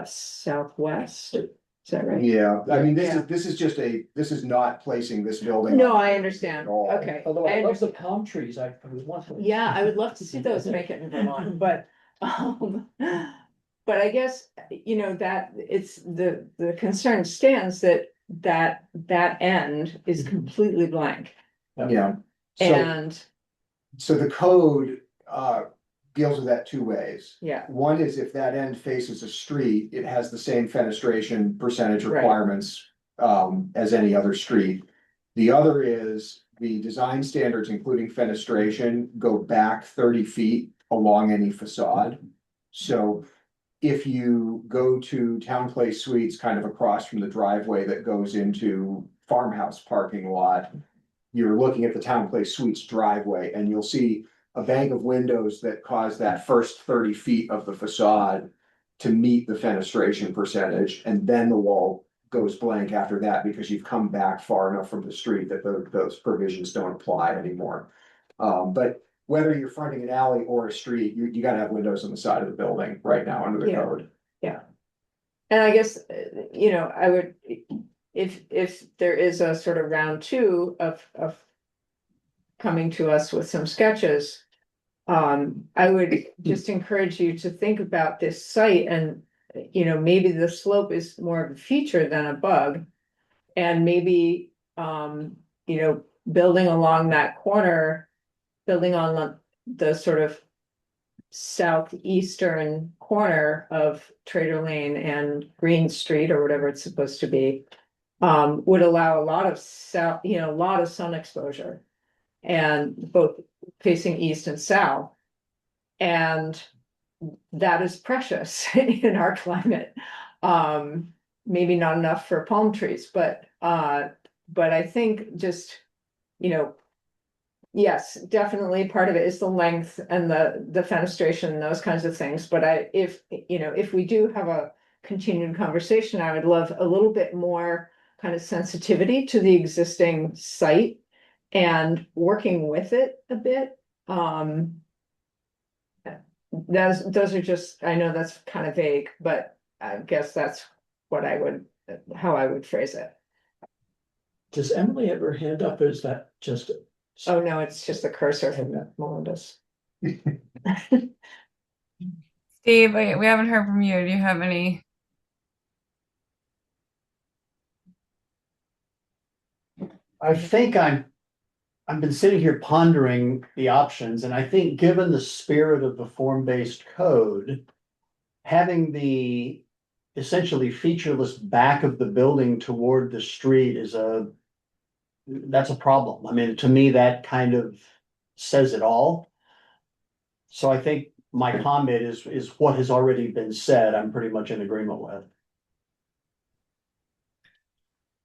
southwest, is that right? Yeah, I mean, Yeah. this is not placing this building. No, on- I understand. at all. Okay. Although I love the understand. palm trees, I was wondering. Yeah, I would love to see those make it in Vermont, but I guess, that it's the concern stands that end is completely blank. Yeah. So, And so the code, deals with that 2 ways. yeah, One is if that end faces a street, it has the same fenestration percentage Right. requirements, as any other street. The other is the design standards, including fenestration, go back 30 feet along any facade. So if you go to Town Place Suites, kind of across from the driveway that goes into farmhouse parking lot, you're looking at the Town Place Suites driveway and you'll see a bank of windows that cause that first 30 feet of the facade to meet the fenestration percentage, and then the wall goes blank after that because you've come back far enough from the street that those provisions don't apply anymore. But whether you're fronting an alley or a street, you gotta have windows on the side of the building right now under the Yeah. code. and I guess, I would, if there is a sort of round 2 of coming to us with some sketches, I would just encourage you to think about this site and, maybe the slope is more of a feature than a bug. And maybe, building along that corner, building on the sort of southeastern corner of Trader Lane and Green Street or whatever it's supposed to be, would allow a lot of a lot of sun exposure, and both facing east and south. And that is precious in our climate. Maybe not enough for palm trees, but But I think just, you know. Yes, definitely part of it is the length and the fenestration and those kinds of things, but if, you know, if we do have a continued conversation, I would love a little bit more kind of sensitivity to the existing site and working with it a bit. Those are just, I know that's kind of vague, but I guess that's what how I would phrase it. Does Emily have her hand up, or is that just? Oh, no, it's just the cursor from Melinda's. Steve, we haven't heard from you. Do you have any? I think I've been sitting here pondering the options, and I think given the spirit of the form-based code, having the essentially featureless back of the building toward the street that's a problem. I mean, to me, that kind of says it all. So I think my comment is what has already been said, I'm pretty much in agreement with.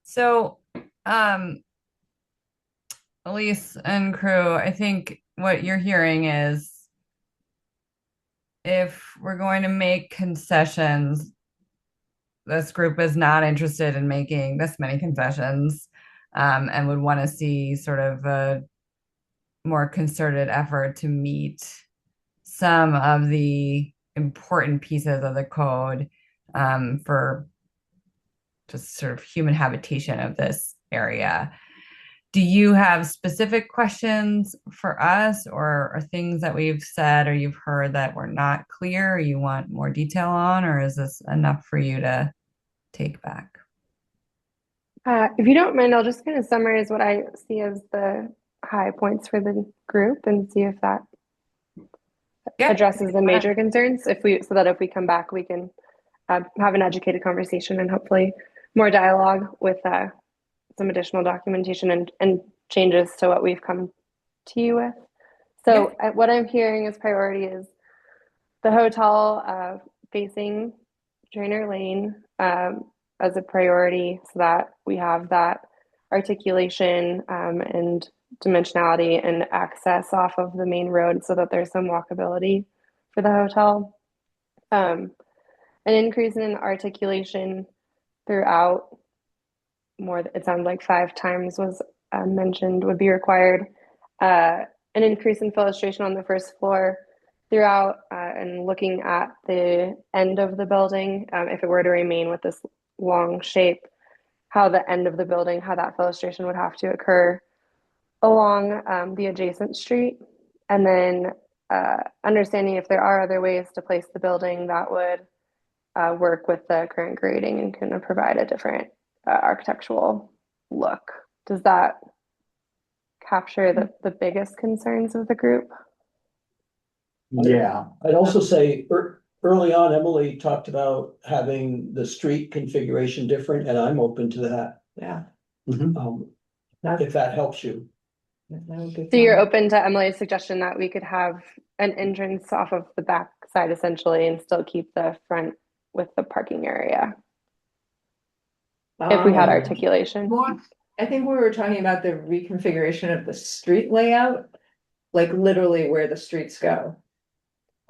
So, Elise and crew, I think what you're hearing is if we're going to make concessions, this group is not interested in making this many concessions, and would want to see sort of a more concerted effort to meet some of the important pieces of the code, for just sort of human habitation of this area. Do you have specific questions for us, or things that we've said or you've heard that were not clear, or you want more detail on, or is this enough for you to take back? If you don't mind, I'll just kind of summarize what I see as the high points for the group and see if that addresses the major concerns. So that if we come back, we can have an educated conversation and hopefully more dialogue with some additional documentation and changes to what we've come to you with. So what I'm hearing as priority is the hotel facing Trainer Lane as a priority, so that we have that articulation and dimensionality and access off of the main road so that there's some walkability for the hotel. An increase in articulation throughout, it sounds like 5 times was mentioned would be required. An increase in fenestration on the first floor throughout, and looking at the end of the building, if it were to remain with this long shape, how the end of the building, how that fenestration would have to occur along the adjacent street. And then understanding if there are other ways to place the building that would work with the current grading and kind of provide a different architectural look. Does that capture the biggest concerns of the group? Yeah. I'd also say early on, Emily talked about having the street configuration different, and I'm open to that. Yeah. If that helps you. So you're open to Emily's suggestion that we could have an entrance off of the back side essentially and still keep the front with the parking area if we had articulation. I think we were talking about the reconfiguration of the street layout, like literally where the streets go.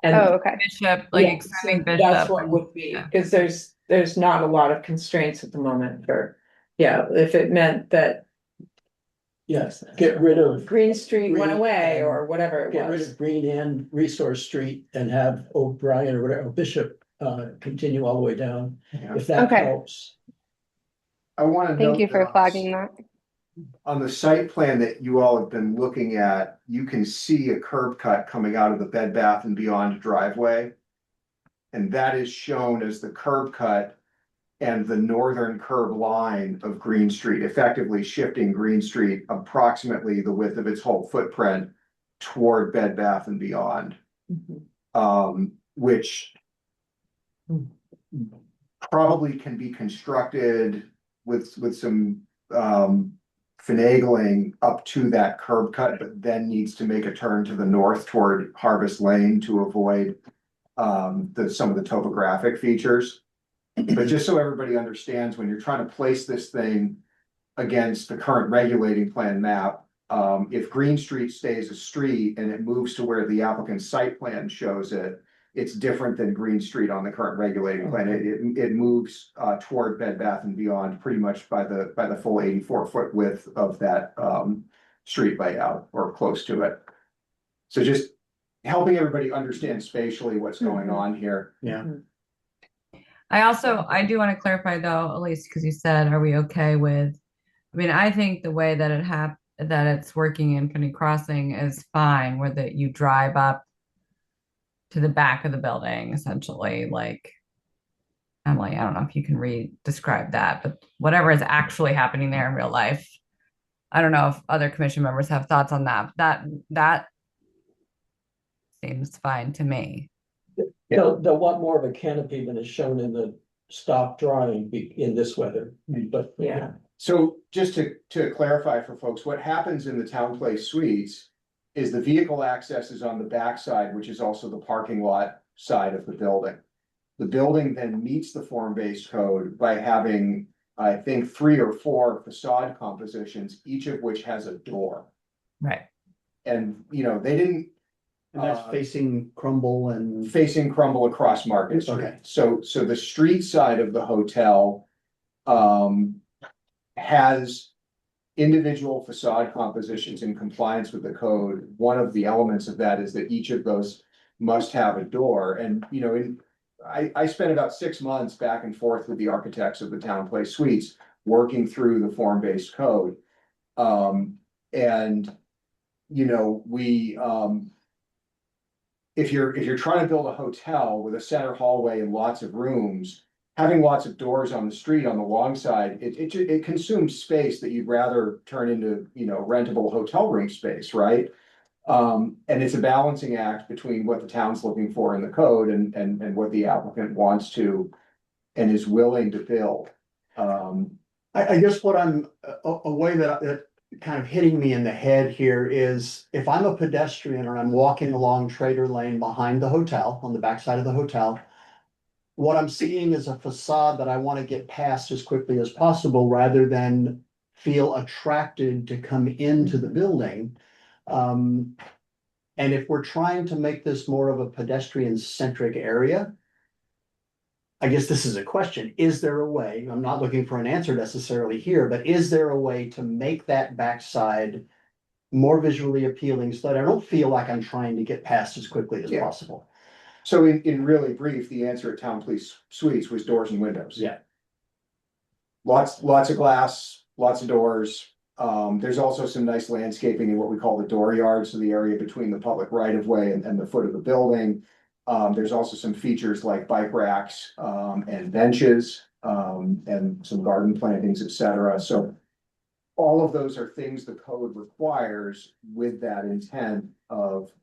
And okay. Bishop, like extending Bishop. That's what would be, because there's not a lot of constraints at the moment for, if it meant that. Yes, get rid of Green Street went away or whatever it was. Get rid of Green and Resource Street and have O'Brien or whatever, Bishop, continue all the way down, if that helps. I want to Thank you for flagging that. On the site plan that you all have been looking at, you can see a curb cut coming out of the Bed Bath and Beyond driveway. And that is shown as the curb cut and the northern curb line of Green Street, effectively shifting Green Street approximately the width of its whole footprint toward Bed Bath and Beyond. Which probably can be constructed with some finagling up to that curb cut, but then needs to make a turn to the north toward Harvest Lane to avoid some of the topographic features. But just so everybody understands, when you're trying to place this thing against the current regulating plan map. If Green Street stays a street and it moves to where the applicant's site plan shows it, it's different than Green Street on the current regulating plan. It moves toward Bed Bath and Beyond pretty much by the full 84-foot width of that street layout or close to it. So just helping everybody understand spatially what's going on here. Yeah. I do want to clarify though, Elise, because you said, are we okay with, I mean, I think the way that that it's working in Infinity Crossing is fine, where that you drive up to the back of the building, essentially, like Emily, I don't know if you can describe that, but whatever is actually happening there in real life. I don't know if other commission members have thoughts on that. That seems fine to me. They'll want more of a canopy than is shown in the stock drawing in this weather, but Yeah. So just to clarify for folks, what happens in the Town Place Suites is the vehicle access is on the backside, which is also the parking lot side of the building. The building then meets the form-based code by having, I think, 3 or 4 facade compositions, each of which has a door. Right. And, you know, they didn't. And that's facing Crumble and. Facing Crumble across Market Street. Okay. So the street side of the hotel, has individual facade compositions in compliance with the code. One of the elements of that is that each of those must have a door. And, you know, I spent about 6 months back and forth with the architects of the Town Place Suites, working through the form-based code. And, you know, if you're trying to build a hotel with a center hallway and lots of rooms, having lots of doors on the street on the long side, it consumes space that you'd rather turn into, you know, rentable hotel room space, right? And it's a balancing act between what the town's looking for in the code and what the applicant wants to and is willing to build. I guess what a way that kind of hitting me in the head here is if I'm a pedestrian or I'm walking along Trader Lane behind the hotel, on the backside of the hotel, what I'm seeing is a facade that I want to get past as quickly as possible rather than feel attracted to come into the building. And if we're trying to make this more of a pedestrian-centric area, I guess this is a question. Is there a way, I'm not looking for an answer necessarily here, but is there a way to make that backside more visually appealing so that I don't feel like I'm trying to get past as quickly as possible? So in really brief, the answer at Town Place Suites was doors and windows. Yeah. Lots of glass, lots of doors. There's also some nice landscaping in what we call the door yard, so the area between the public right of way and the foot of the building. There's also some features like bike racks and benches and some garden plantings, etc. So all of those are things the code requires with that intent of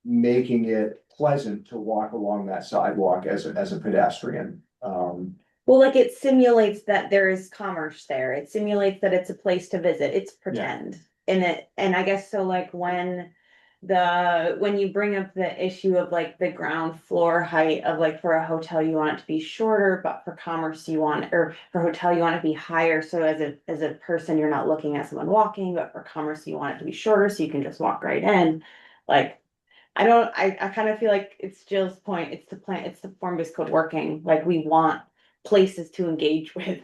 making it pleasant to walk along that sidewalk as a pedestrian. Well, like it simulates that there is commerce there. It simulates that it's a place to visit. It's pretend. And I guess so like when you bring up the issue of like the ground floor height of like for a hotel, you want it to be shorter, but for commerce or for hotel, you want it to be higher. So as a person, you're not looking at someone walking, but for commerce, you want it to be shorter so you can just walk right in. Like, I kind of feel like it's Jill's point. It's the form-based code working. Like we want places to engage with.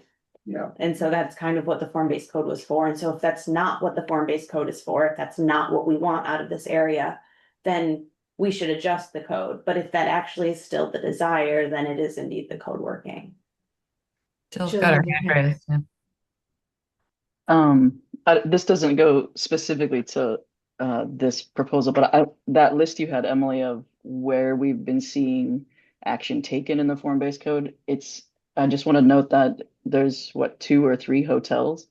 Yeah. And so that's kind of what the form-based code was for. And so if that's not what the form-based code is for, if that's not what we want out of this area, then we should adjust the code. But if that actually is still the desire, then it is indeed the code working. Jill's got her hand raised. This doesn't go specifically to this proposal, but that list you had, Emily, of where we've been seeing action taken in the form-based code, I just want to note that there's 2 or 3 hotels,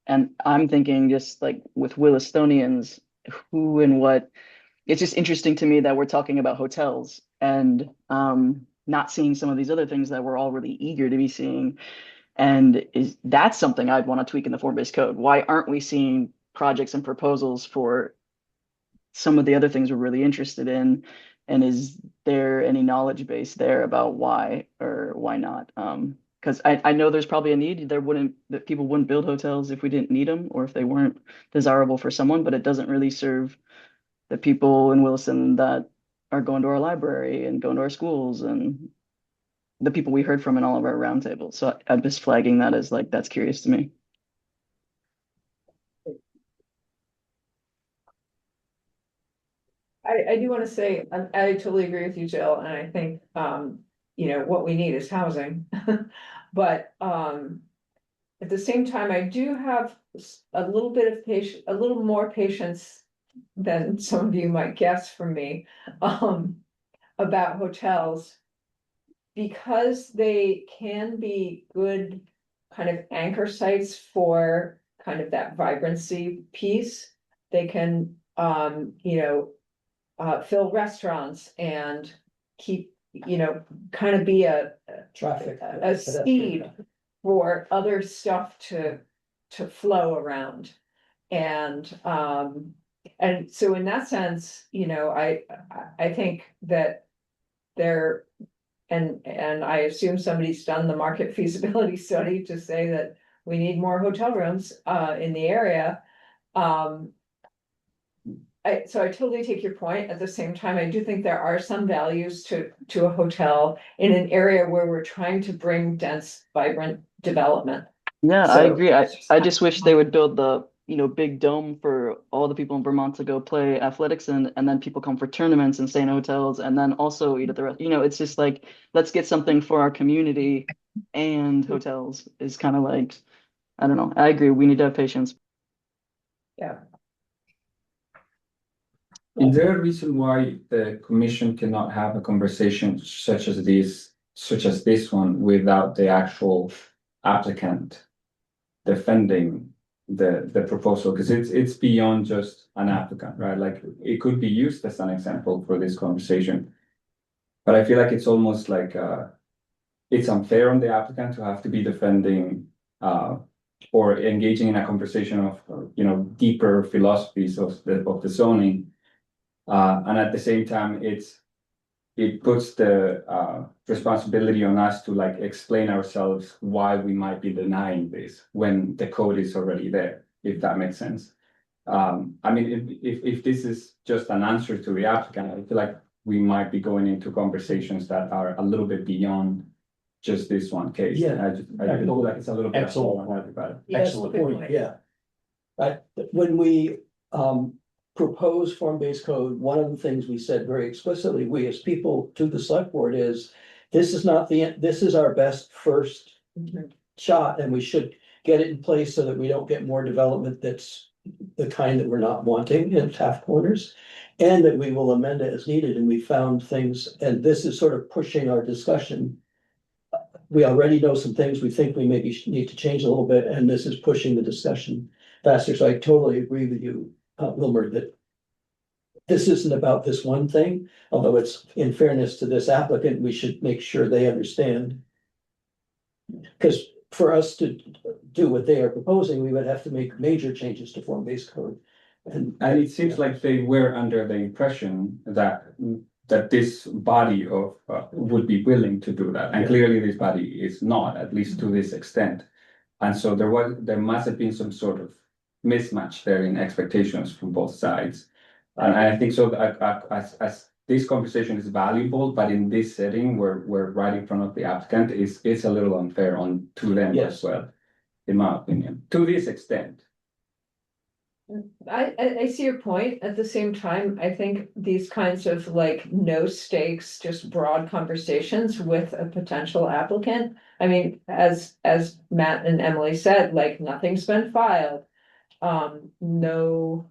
and I'm thinking just like with Willistonians, who and what. It's just interesting to me that we're talking about hotels and not seeing some of these other things that we're all really eager to be seeing. And that's something I'd want to tweak in the form-based code. Why aren't we seeing projects and proposals for some of the other things we're really interested in? And is there any knowledge base there about why or why not? Because I know there's probably a need. That people wouldn't build hotels if we didn't need them or if they weren't desirable for someone, but it doesn't really serve the people in Williston that are going to our library and going to our schools and the people we heard from in all of our roundtables. So I'm just flagging that as like, that's curious to me. I do want to say, I totally agree with you, Jill, and I think, you know, what we need is housing. But, at the same time, I do have a little bit of patience, a little more patience than some of you might guess from me, about hotels. Because they can be good kind of anchor sites for kind of that vibrancy piece. They can, you know, fill restaurants and keep, you know, kind of be a Traffic. seed for other stuff to flow around. And so in that sense, you know, I think that there, and I assume somebody's done the market feasibility study to say that we need more hotel rooms in the area. So I totally take your point. At the same time, I do think there are some values to a hotel in an area where we're trying to bring dense, vibrant development. Yeah, I So- agree. I just wish they would build the, big dome for all the people in Vermont to go play athletics in, and then people come for tournaments and stay in hotels and then also eat at the rest. It's just like, let's get something for our community and hotels is kind of like, I don't know. I agree. We need to have patience. Yeah. Is there a reason why the commission cannot have a conversation such as this one, without the actual applicant defending the proposal? Because it's beyond just an applicant, right? Like, it could be used as an example for this conversation. But I feel like it's almost like it's unfair on the applicant to have to be defending or engaging in a conversation of deeper philosophies of the zoning. And at the same time, it puts the responsibility on us to like explain ourselves why we might be denying this when the code is already there, if that makes sense. I mean, if this is just an answer to the applicant, I feel like we might be going into conversations that are a little bit beyond just this one case. Yeah. I feel like it's a little bit. Excellent point about it. Yes, Excellent good point, point. yeah. When we propose form-based code, one of the things we said very explicitly, we as people to the select board, is this is not this is our best first shot, and we should get it in place so that we don't get more development that's the kind that we're not wanting in Taft Corners, and that we will amend it as needed. And we found things, and this is sort of pushing our discussion. We already know some things we think we maybe need to change a little bit, and this is pushing the discussion faster. So I totally agree with you, Wilmer, that this isn't about this one thing, although it's in fairness to this applicant, we should make sure they understand. Because for us to do what they are proposing, we would have to make major changes to form-based code. And it seems like they were under the impression that this body of would be willing to do that, and clearly this body is not, at least to this extent. And so there must have been some sort of mismatch there in expectations from both sides. And I think so as this conversation is valuable, but in this setting where we're right in front of the applicant, it's a little unfair to them as well, in my opinion, to this extent. I see your point. At the same time, I think these kinds of like no stakes, just broad conversations with a potential applicant. I mean, as Matt and Emily said, like nothing's been filed. No,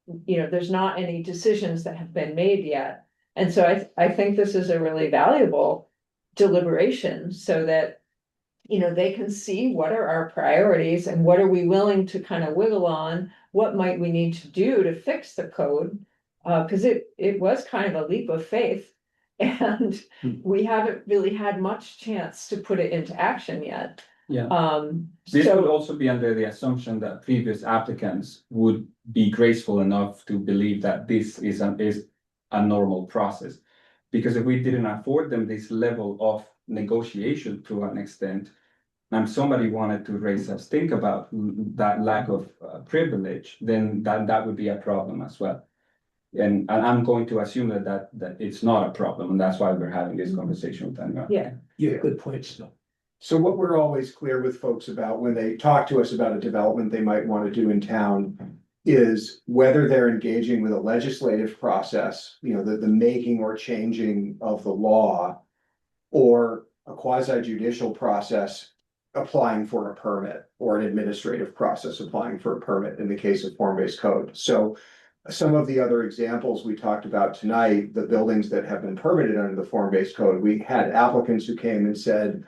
there's not any decisions that have been made yet. And so I think this is a really valuable deliberation so that, they can see what are our priorities and what are we willing to kind of wiggle on, what might we need to do to fix the code? Because it was kind of a leap of faith and we haven't really had much chance to put it into action yet. Yeah. This would also be under the assumption that previous applicants would be graceful enough to believe that this is a normal process. Because if we didn't afford them this level of negotiation to an extent, and somebody wanted to raise us, think about that lack of privilege, then that would be a problem as well. And I'm going to assume that it's not a problem, and that's why we're having this conversation with them. Yeah. Yeah, good points, though. So what we're always clear with folks about when they talk to us about a development they might want to do in town is whether they're engaging with a legislative process, you know, the making or changing of the law, or a quasi judicial process applying for a permit, or an administrative process applying for a permit in the case of form-based code. So some of the other examples we talked about tonight, the buildings that have been permitted under the form-based code, we had applicants who came and said,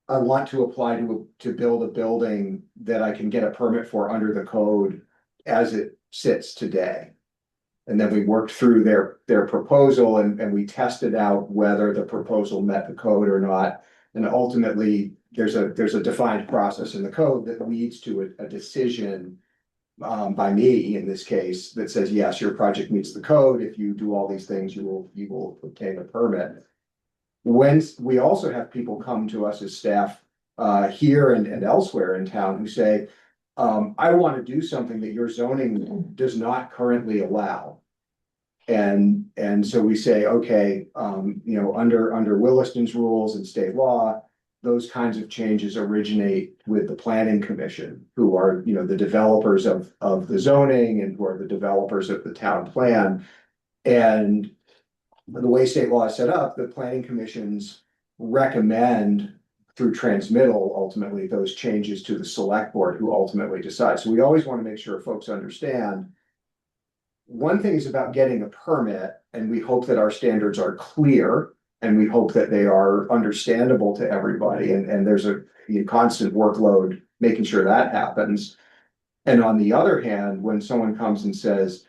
I want to apply to build a building that I can get a permit for under the code as it sits today. And then we worked through their proposal and we tested out whether the proposal met the code or not. And ultimately, there's a defined process in the code that leads to a decision by me in this case that says, yes, your project meets the code. If you do all these things, you will obtain a permit. When we also have people come to us as staff here and elsewhere in town who say, I want to do something that your zoning does not currently allow. And so we say, okay, you know, under Williston's rules and state law, those kinds of changes originate with the planning commission, who are, you know, the developers of the zoning and who are the developers of the town plan. And the way state law is set up, the planning commissions recommend through transmittal, ultimately, those changes to the select board who ultimately decides. So we always want to make sure folks understand. One thing is about getting a permit, and we hope that our standards are clear and we hope that they are understandable to everybody. And there's a constant workload making sure that happens. And on the other hand, when someone comes and says,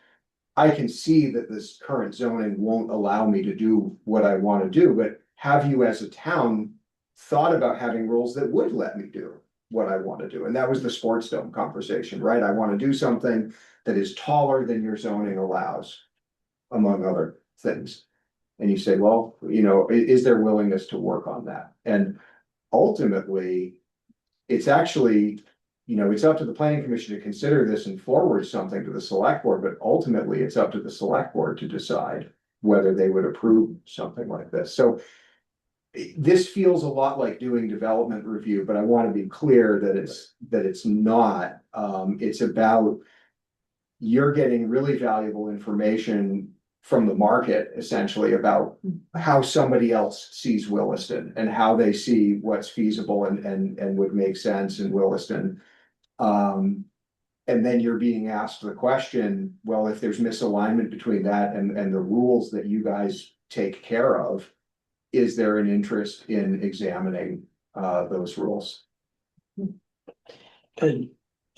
I can see that this current zoning won't allow me to do what I want to do, but have you as a town thought about having rules that would let me do what I want to do? And that was the sports dome conversation, right? I want to do something that is taller than your zoning allows, among other things. And you say, well, you know, is there willingness to work on that? And ultimately, it's actually, you know, it's up to the planning commission to consider this and forward something to the select board, but ultimately it's up to the select board to decide whether they would approve something like this. So this feels a lot like doing development review, but I want to be clear that it's not. It's about, you're getting really valuable information from the market, essentially, about how somebody else sees Williston and how they see what's feasible and would make sense in Williston. And then you're being asked the question, well, if there's misalignment between that and the rules that you guys take care of, is there an interest in examining those rules? And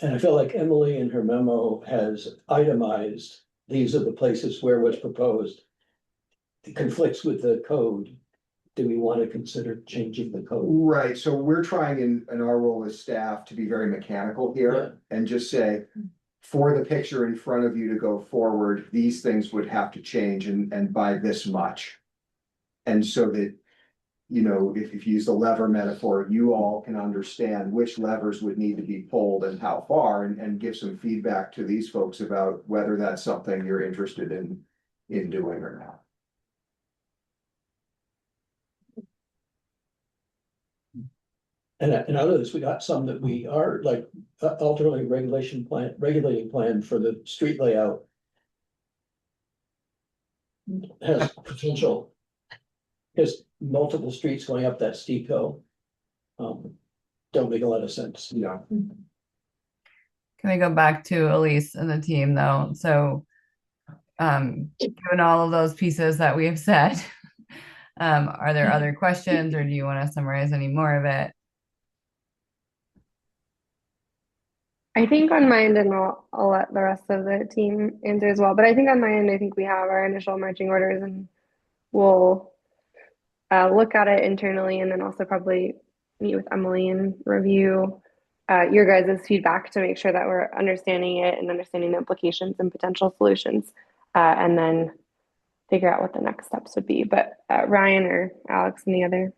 I feel like Emily in her memo has itemized, these are the places where what's proposed conflicts with the code. Do we want to consider changing the code? Right, so we're trying in our role as staff to be very mechanical here and just say, for the picture in front of you to go forward, these things would have to change and by this much. And so that, you know, if you use the lever metaphor, you all can understand which levers would need to be pulled and how far, and give some feedback to these folks about whether that's something you're interested in doing or not. And out of this, we got some that we are like alternately regulating plan for the street layout. Has potential. There's multiple streets going up that steep hill. Don't make a lot of sense. Yeah. Can we go back to Elise and the team though? So, given all of those pieces that we have said, are there other questions, or do you want to summarize any more of it? I think on my end, and I'll let the rest of the team answer as well. But I think on my end, I think we have our initial marching orders, and we'll look at it internally, and then also probably meet with Emily and review your guys' feedback to make sure that we're understanding it and understanding the implications and potential solutions. And then figure out what the next steps would be. But Ryan or Alex, any other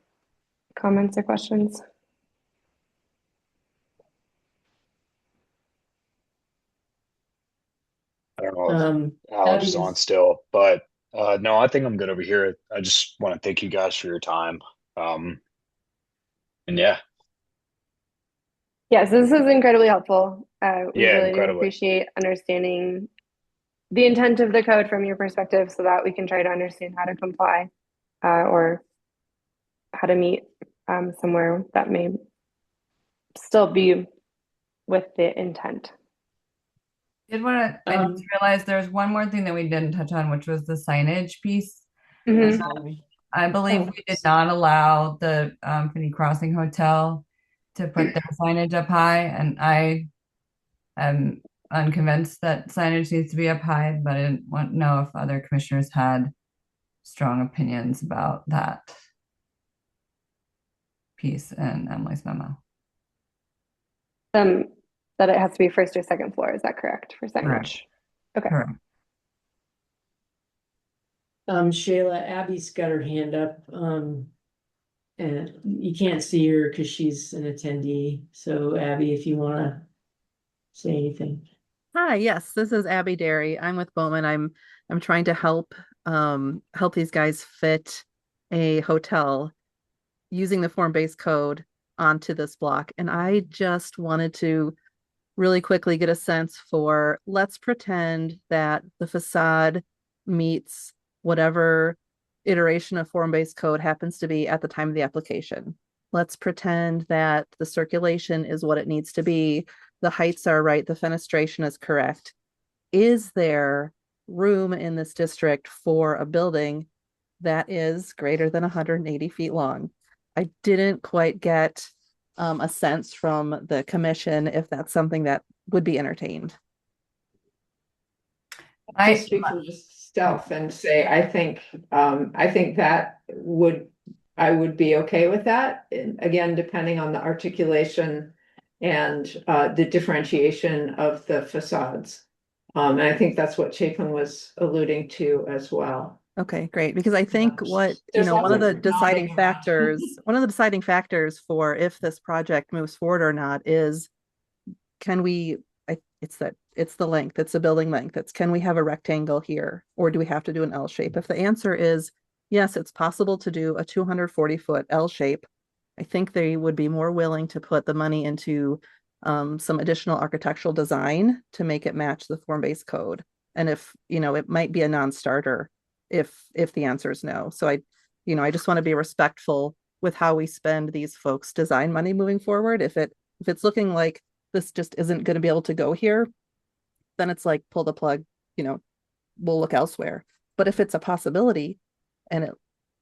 comments or questions? I don't know if Alex is Abby's- on still, but no, I think I'm good over here. I just want to thank you guys for your time. And yeah, Yes, this is incredibly helpful. We yeah, really do incredibly. appreciate understanding the intent of the code from your perspective so that we can try to understand how to comply or how to meet somewhere that may still be with the intent. I just realized there's one more thing that we didn't touch on, which was the signage piece. Mhm. I believe we did not allow the Finney Crossing Hotel to put their signage up high, and I am unconvinced that signage needs to be up high, but I didn't want to know if other commissioners had strong opinions about that piece in Emily's memo. That it has to be first or second floor, is that correct for signage? Correct. Okay. Correct. Shayla, Abby's got her hand up, and you can't see her because she's an attendee, so Abby, if you wanna say anything. Hi, yes, this is Abby Derry. I'm with Bowman. I'm trying to help these guys fit a hotel using the form-based code onto this block. And I just wanted to really quickly get a sense for, let's pretend that the facade meets whatever iteration of form-based code happens to be at the time of the application. Let's pretend that the circulation is what it needs to be. The heights are right, the fenestration is correct. Is there room in this district for a building that is greater than 180 feet long? I didn't quite get a sense from the commission if that's something that would be entertained. I'll speak for myself and say, I think that I would be okay with that. And again, depending on the articulation and the differentiation of the facades. And I think that's what Chapin was alluding to as well. Okay, great. Because I think one of the nodding deciding around. factors for if this project moves forward or not is, it's the length, it's the building length. Can we have a rectangle here, or do we have to do an L shape? If the answer is yes, it's possible to do a 240-foot L shape, I think they would be more willing to put the money into some additional architectural design to make it match the form-based code. And if, it might be a non-starter if the answer is no. So I just want to be respectful with how we spend these folks' design money moving forward. If it's looking like this just isn't going to be able to go here, then it's like pull the plug, we'll look elsewhere. But if it's a possibility, and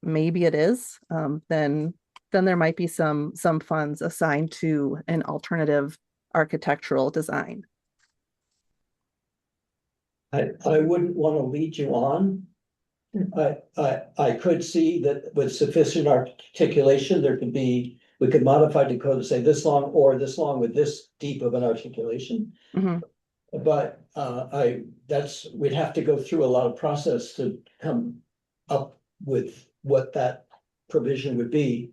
maybe it is, then there might be some funds assigned to an alternative architectural design. I wouldn't want to lead you on. I could see that with sufficient articulation, we could modify the code to say this long or this long with this deep of an articulation. Mm-hmm. But we'd have to go through a lot of process to come up with what that provision would be.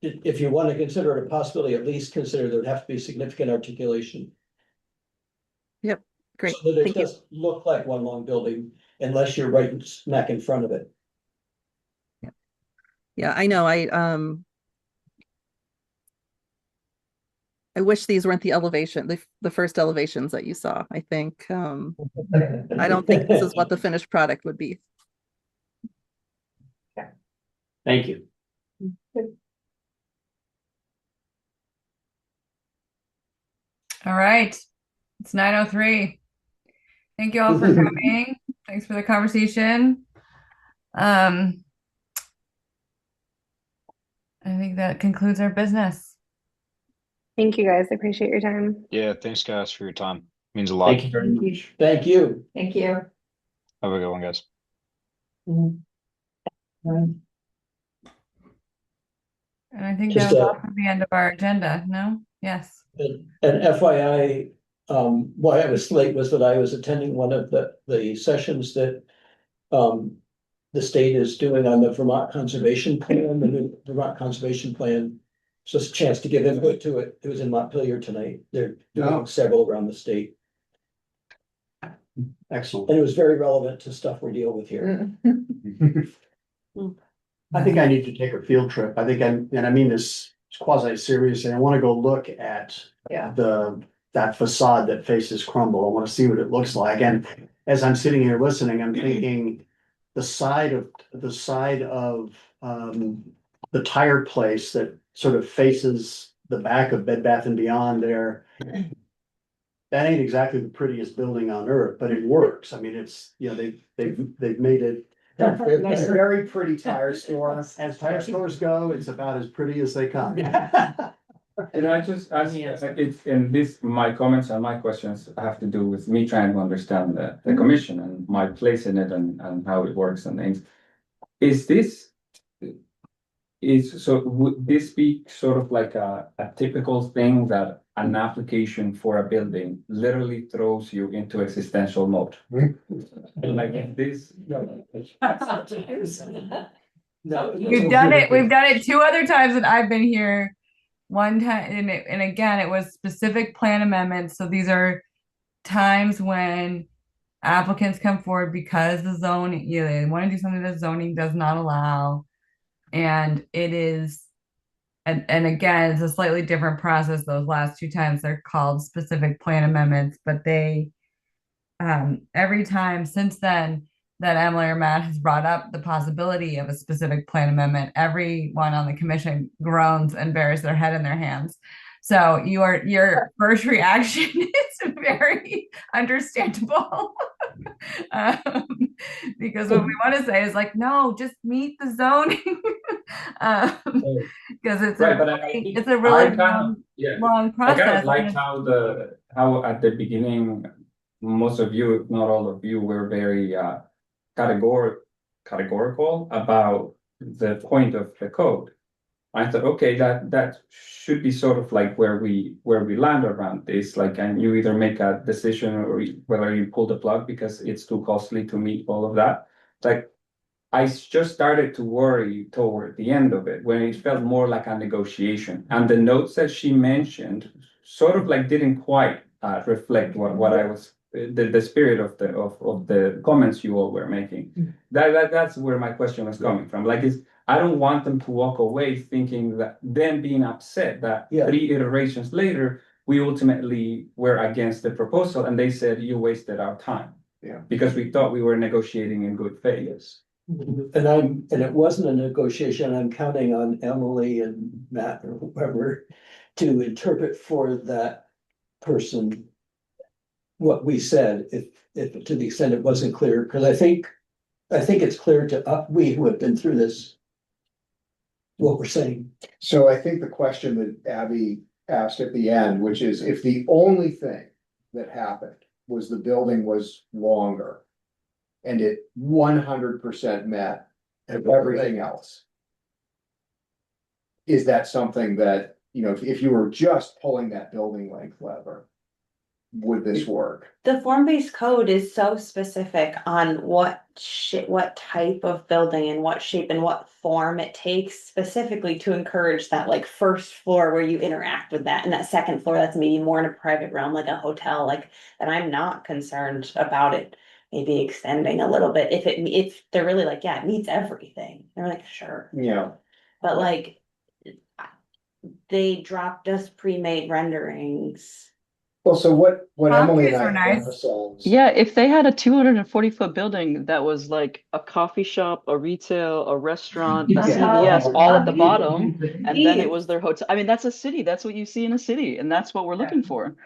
If you want to consider it a possibility, at least consider there would have to be significant articulation. Yep, great. So that it Thank you. doesn't look like one long building unless you're right smack in front of it. Yeah, I know. I wish these weren't the first elevations that you saw. I think I don't think this is what the finished product would be. Thank you. All right. It's 9:03. Thank you all for coming. Thanks for the conversation. I think that concludes our business. Thank you guys. I appreciate your time. Yeah, thanks guys for your time. Means a lot. Thank you very much. Thank you. Thank you. Have a good one, guys. And I think Just that was the end of our agenda. No? Yes. And FYI, why I was late was that I was attending one of the sessions that the state is doing on the Vermont Conservation Plan, the new Vermont Conservation Plan. So it's a chance to give input to it. It was in Montpelier tonight. They're doing Oh. several around the state. Excellent. And it was very relevant to stuff we're dealing with here. I think I need to take a field trip. I think and I mean this quasi serious, and I want to go look at Yeah. that facade that faces Crumble. I want to see what it looks like. And as I'm sitting here listening, I'm thinking the side of the tire place that sort of faces the back of Bed Bath and Beyond there. That ain't exactly the prettiest building on earth, but it works. I mean, it's, you know, they've made it. Nice, very pretty tire store. As tire stores go, it's about as pretty as they come. And I just, it's in this, my comments and my questions have to do with me trying to understand the commission and my place in it and how it works and things. Would this be sort of like a typical thing that an application for a building literally throws you into existential mode? Like this. No, We've done it 2 other times that I've been here. One time, and again, it was specific plan amendments. So these are times when applicants come forward because the zoning, they want to do something that zoning does not allow. And it is, and again, it's a slightly different process. Those last 2 times they're called specific plan amendments, but they, every time since then that Emily or Matt has brought up the possibility of a specific plan amendment, everyone on the commission groans and buries their head in their hands. So your first reaction is very understandable. Because what we want to say is like, no, just meet the zoning. Because it's a really long process. I kind of liked how at the beginning, most of you, if not all of you, were very categorical about the point of the code. I thought, okay, that should be sort of like where we land around this. Like, and you either make a decision or whether you pull the plug because it's too costly to meet all of that. Like, I just started to worry toward the end of it when it felt more like a negotiation. And the notes that she mentioned sort of like didn't quite reflect what I was the spirit of the comments you all were making. That's where my question was coming from. Like, I don't want them to walk away thinking that them being upset that 3 iterations later we ultimately were against the proposal and they said you wasted our time. Yeah. Because we thought we were negotiating in good faith. Yes. And it wasn't a negotiation. I'm counting on Emily and Matt or whoever to interpret for that person what we said, if to the extent it wasn't clear, because I think it's clear to we who have been through this what we're saying. So I think the question that Abby asked at the end, which is if the only thing that happened was the building was longer and it 100% met everything else, is that something that, you know, if you were just pulling that building length lever, would this work? The form-based code is so specific on what type of building and what shape and what form it takes specifically to encourage that like first floor where you interact with that, and that second floor that's maybe more in a private realm like a hotel, like that. I'm not concerned about it maybe extending a little bit if they're really like, yeah, it meets everything. They're like, sure. Yeah. But like they dropped us pre-made renderings. Well, so what Emily and Copies I were nice. ourselves. Yeah, if they had a 240-foot building that was like a coffee shop, a retail, a restaurant, a CVS, all at the bottom, and then it was their hotel. I mean, that's a city. That's what you see in a city, and that's what we're looking for.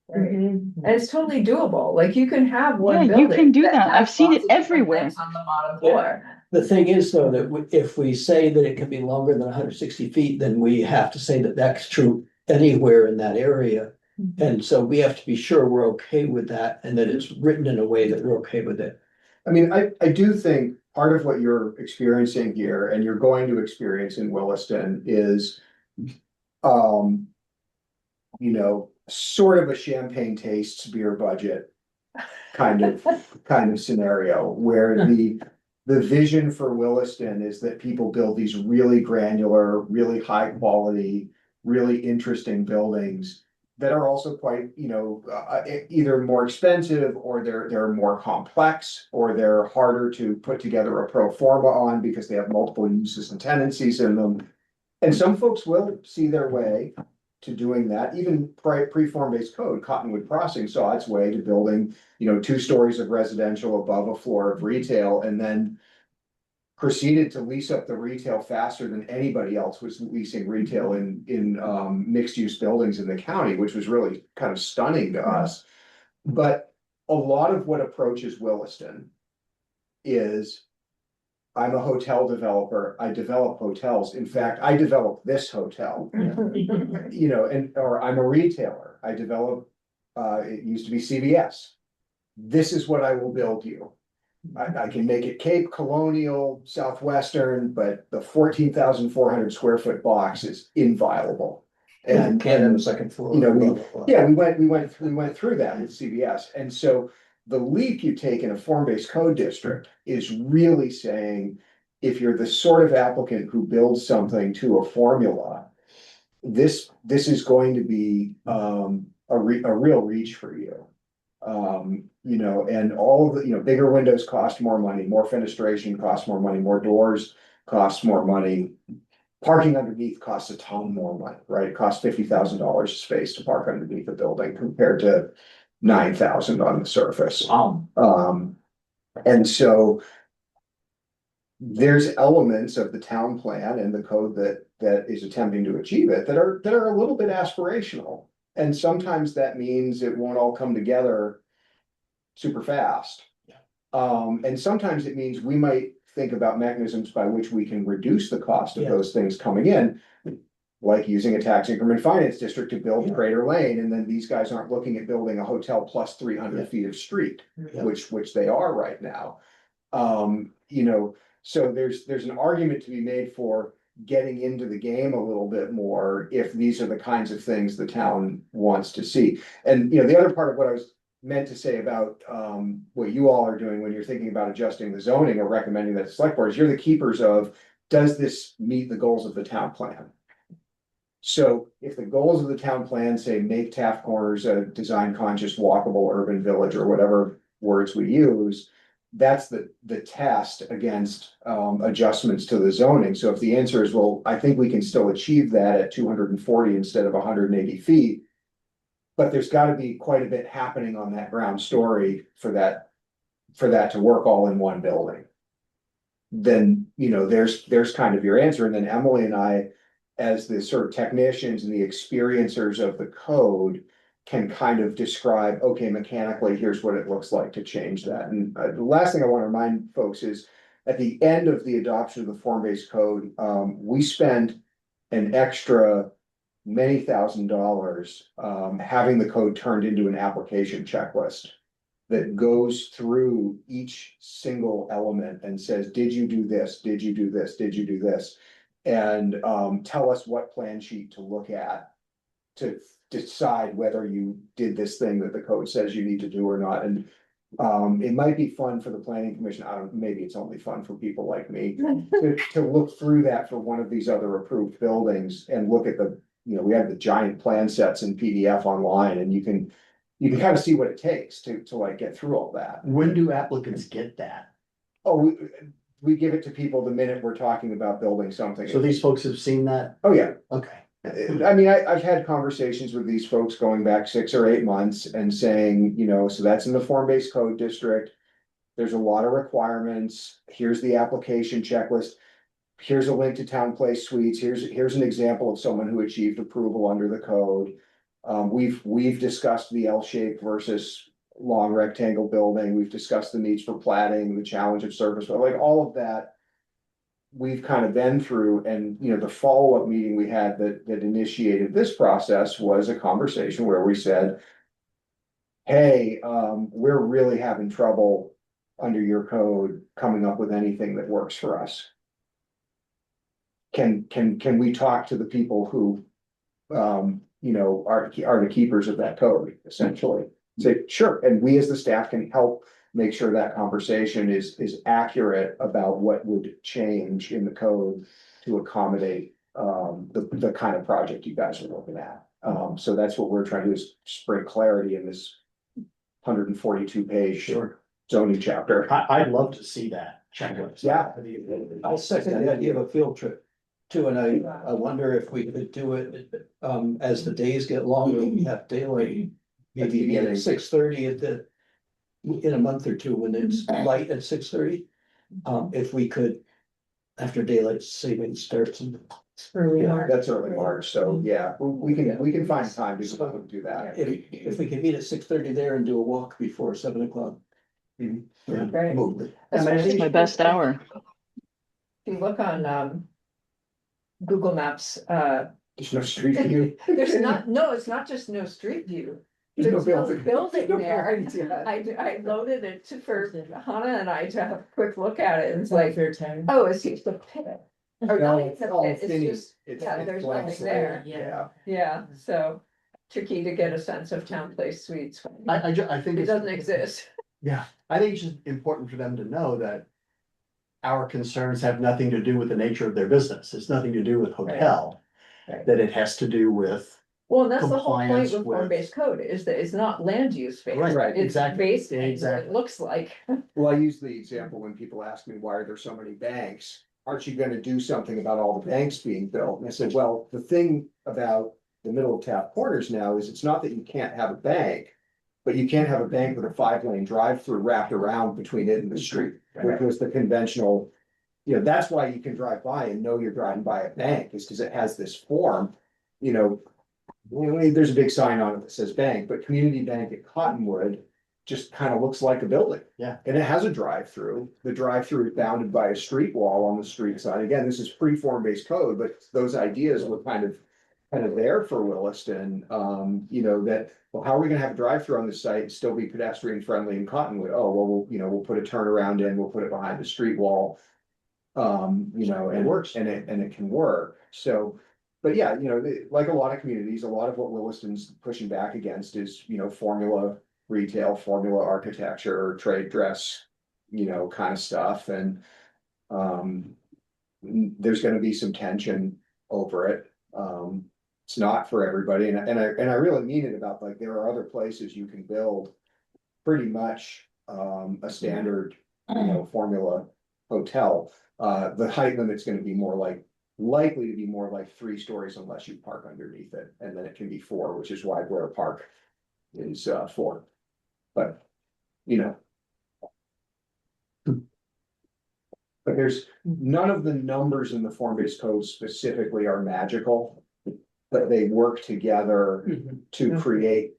Right. And it's totally doable. Like you can have one Yeah, building. you can do that. has I've seen lots it of different everywhere. things on the bottom floor. The thing is, though, that if we say that it can be longer than 160 feet, then we have to say that that's true anywhere in that area. And so we have to be sure we're okay with that and that it's written in a way that we're okay with it. I mean, I do think part of what you're experiencing here and you're going to experience in Williston is, you know, sort of a champagne tastes beer budget kind of scenario where the vision for Williston is that people build these really granular, really high quality, really interesting buildings that are also quite, either more expensive or they're more complex or they're harder to put together a pro forma on because they have multiple uses and tenancies in them. And some folks will see their way to doing that. Even pre-form-based code, Cottonwood Crossing saw its way to building, 2 stories of residential above a floor of retail, and then proceeded to lease up the retail faster than anybody else was leasing retail in mixed-use buildings in the county, which was really kind of stunning to us. But a lot of what approaches Williston is, I'm a hotel developer, I develop hotels. In fact, I developed this hotel. Or I'm a retailer, I develop, it used to be CVS. This is what I will build you. I can make it Cape, Colonial, Southwestern, but the 14,400 square foot box is inviolable. And on the second floor. we went through that with CVS. And so the leap you take in a form-based code district is really saying, if you're the sort of applicant who builds something to a formula, this is going to be a real reach for you. And all of the, bigger windows cost more money, more fenestration costs more money, more doors cost more money. Parking underneath costs a ton more money, right? It costs $50,000 a space to park underneath a building compared to 9,000 on the surface. And so there's elements of the town plan and the code that is attempting to achieve it that are a little bit aspirational. And sometimes that means it won't all come together super fast. And sometimes it means we might think about mechanisms by which we can reduce the cost of those things coming in, like using a tax increment finance district to build Crater Lane, and then these guys aren't looking at building a hotel plus 300 feet of street, which they are right now. So there's an argument to be made for getting into the game a little bit more if these are the kinds of things the town wants to see. And the other part of what I was meant to say about what you all are doing when you're thinking about adjusting the zoning or recommending that to select board is you're the keepers of, does this meet the goals of the town plan? So if the goals of the town plan say make Taft Corners a design conscious walkable urban village or whatever words we use, that's the test against adjustments to the zoning. So if the answer is, well, I think we can still achieve that at 240 instead of 180 feet, but there's got to be quite a bit happening on that ground story for that to work all in one building. Then, there's kind of your answer. And then Emily and I, as the sort of technicians and the experiencers of the code, can kind of describe, okay, mechanically, here's what it looks like to change that. And the last thing I want to remind folks is at the end of the adoption of the form-based code, we spent an extra many $1,000s having the code turned into an application checklist that goes through each single element and says, did you do this? Did you do this? Did you do this? And tell us what plan sheet to look at to decide whether you did this thing that the code says you need to do or not. And it might be fun for the planning commission. Maybe it's only fun for people like me to look through that for one of these other approved buildings and look at we have the giant plan sets in PDF online, and you can kind of see what it takes to like get through all that. When do applicants get that? Oh, we give it to people the minute we're talking about building something. So these folks have seen that? Oh, yeah. Okay. I mean, I've had conversations with these folks going back 6 or 8 months and saying, so that's in the form-based code district. There's a lot of requirements. Here's the application checklist. Here's a link to Town Place Suites. Here's an example of someone who achieved approval under the code. We've discussed the L-shaped versus long rectangle building. We've discussed the needs for platting, the challenge of surface, but like all of that we've kind of been through. And the follow-up meeting we had that initiated this process was a conversation where we said, hey, we're really having trouble under your code coming up with anything that works for us. Can we talk to the people who are the keepers of that code, essentially? Say, sure, and we as the staff can help make sure that conversation is accurate about what would change in the code to accommodate the kind of project you guys are looking at. So that's what we're trying to do, is bring clarity in this 142 page Sure. zoning chapter. I'd love to see that checklist. Yeah. I second the idea of a field trip too, and I wonder if we could do it, as the days get longer, we have daylight. Maybe at 6:30 in a month or two, when it's light at 6:30, if we could, after daylight savings starts. Early Yeah, March. that's early March, so yeah, we can find time to do that. If we could meet at 6:30 there and do a walk before 7 o'clock. Mhm. Right. Move. That's my best hour. If you look on Google Maps, There's no street view. there's no, it's not just no street view. There's no There's no building. building No there. buildings, yeah. I loaded it for Hannah and I to have a quick look at it, and it's like, Fair time. oh, it's just a pit. Or No, not, it's a all pit, it's thinny. just, yeah, there's blank nothing slate. there. Yeah. Yeah, so tricky to get a sense of town place suites. I think It it's, doesn't exist. yeah, I think it's just important for them to know that our concerns have nothing to do with the nature of their business. It's nothing to do with hotel. Right. That it has to do with, Well, and that's the whole point Compliance with form-based code, is that it's not land use based. Right, It's exactly, based on what exactly. it looks like. Well, I use the example when people ask me, why are there so many banks? Aren't you gonna do something about all the banks being built? And I said, well, the thing about the middle of Taft Corners now is it's not that you can't have a bank. But you can't have a bank with a 5-lane drive-through wrapped around between it and the street, which was the conventional. You know, that's why you can drive by and know you're driving by a bank, is because it has this form, there's a big sign on it that says bank, but Community Bank at Cottonwood just kind of looks like a building. Yeah. And it has a drive-through. The drive-through is bounded by a street wall on the street side. Again, this is pre-form-based code, but those ideas were kind of there for Williston, that, well, how are we gonna have a drive-through on the site and still be pedestrian we'll put a turnaround in, we'll put it behind the street wall. It works. And it can work, so. But yeah, like a lot of communities, a lot of what Williston's pushing back against is, formula retail, formula architecture, trade dress, kind of stuff, and. There's gonna be some tension over it. It's not for everybody, and I really mean it about, like, there are other places you can build pretty much a standard, formula hotel. The height limit's gonna be likely to be more like 3 stories unless you park underneath it, and then it can be 4, which is why Blair Park is 4. But, but there's none of the numbers in the form-based code specifically are magical. But they work together to create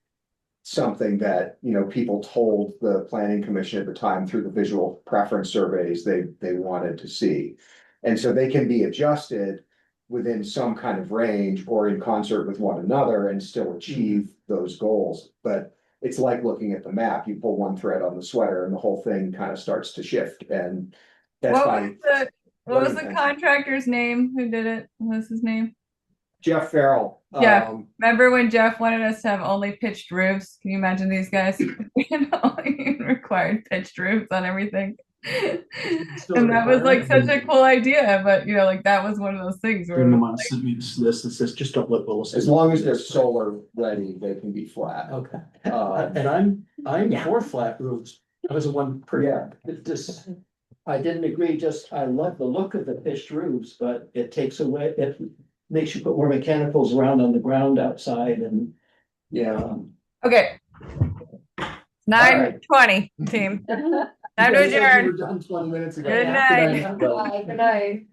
something that, people told the planning commission at the time through the visual preference surveys they wanted to see. And so they can be adjusted within some kind of range or in concert with one another and still achieve those goals. But it's like looking at the map, you pull one thread on the sweater and the whole thing kind of starts to shift, and that's why. What was the contractor's name who did it? What was his name? Jeff Farrell. Yeah, remember when Jeff wanted us to have only pitched roofs? Can you imagine these guys? Only required pitched roofs on everything. And that was like such a cool idea, but that was one of those things where This says, just don't let Williston. As long as they're solar ready, they can be flat. Okay. Uh, And I'm for flat roofs. I was the one. Yeah. I didn't agree, I love the look of the pitched roofs, but it takes away, it makes you put more mechanicals around on the ground outside and. Yeah. okay. 9:20, team. Time to adjourn. We were done 20 minutes ago. Good night. Good night.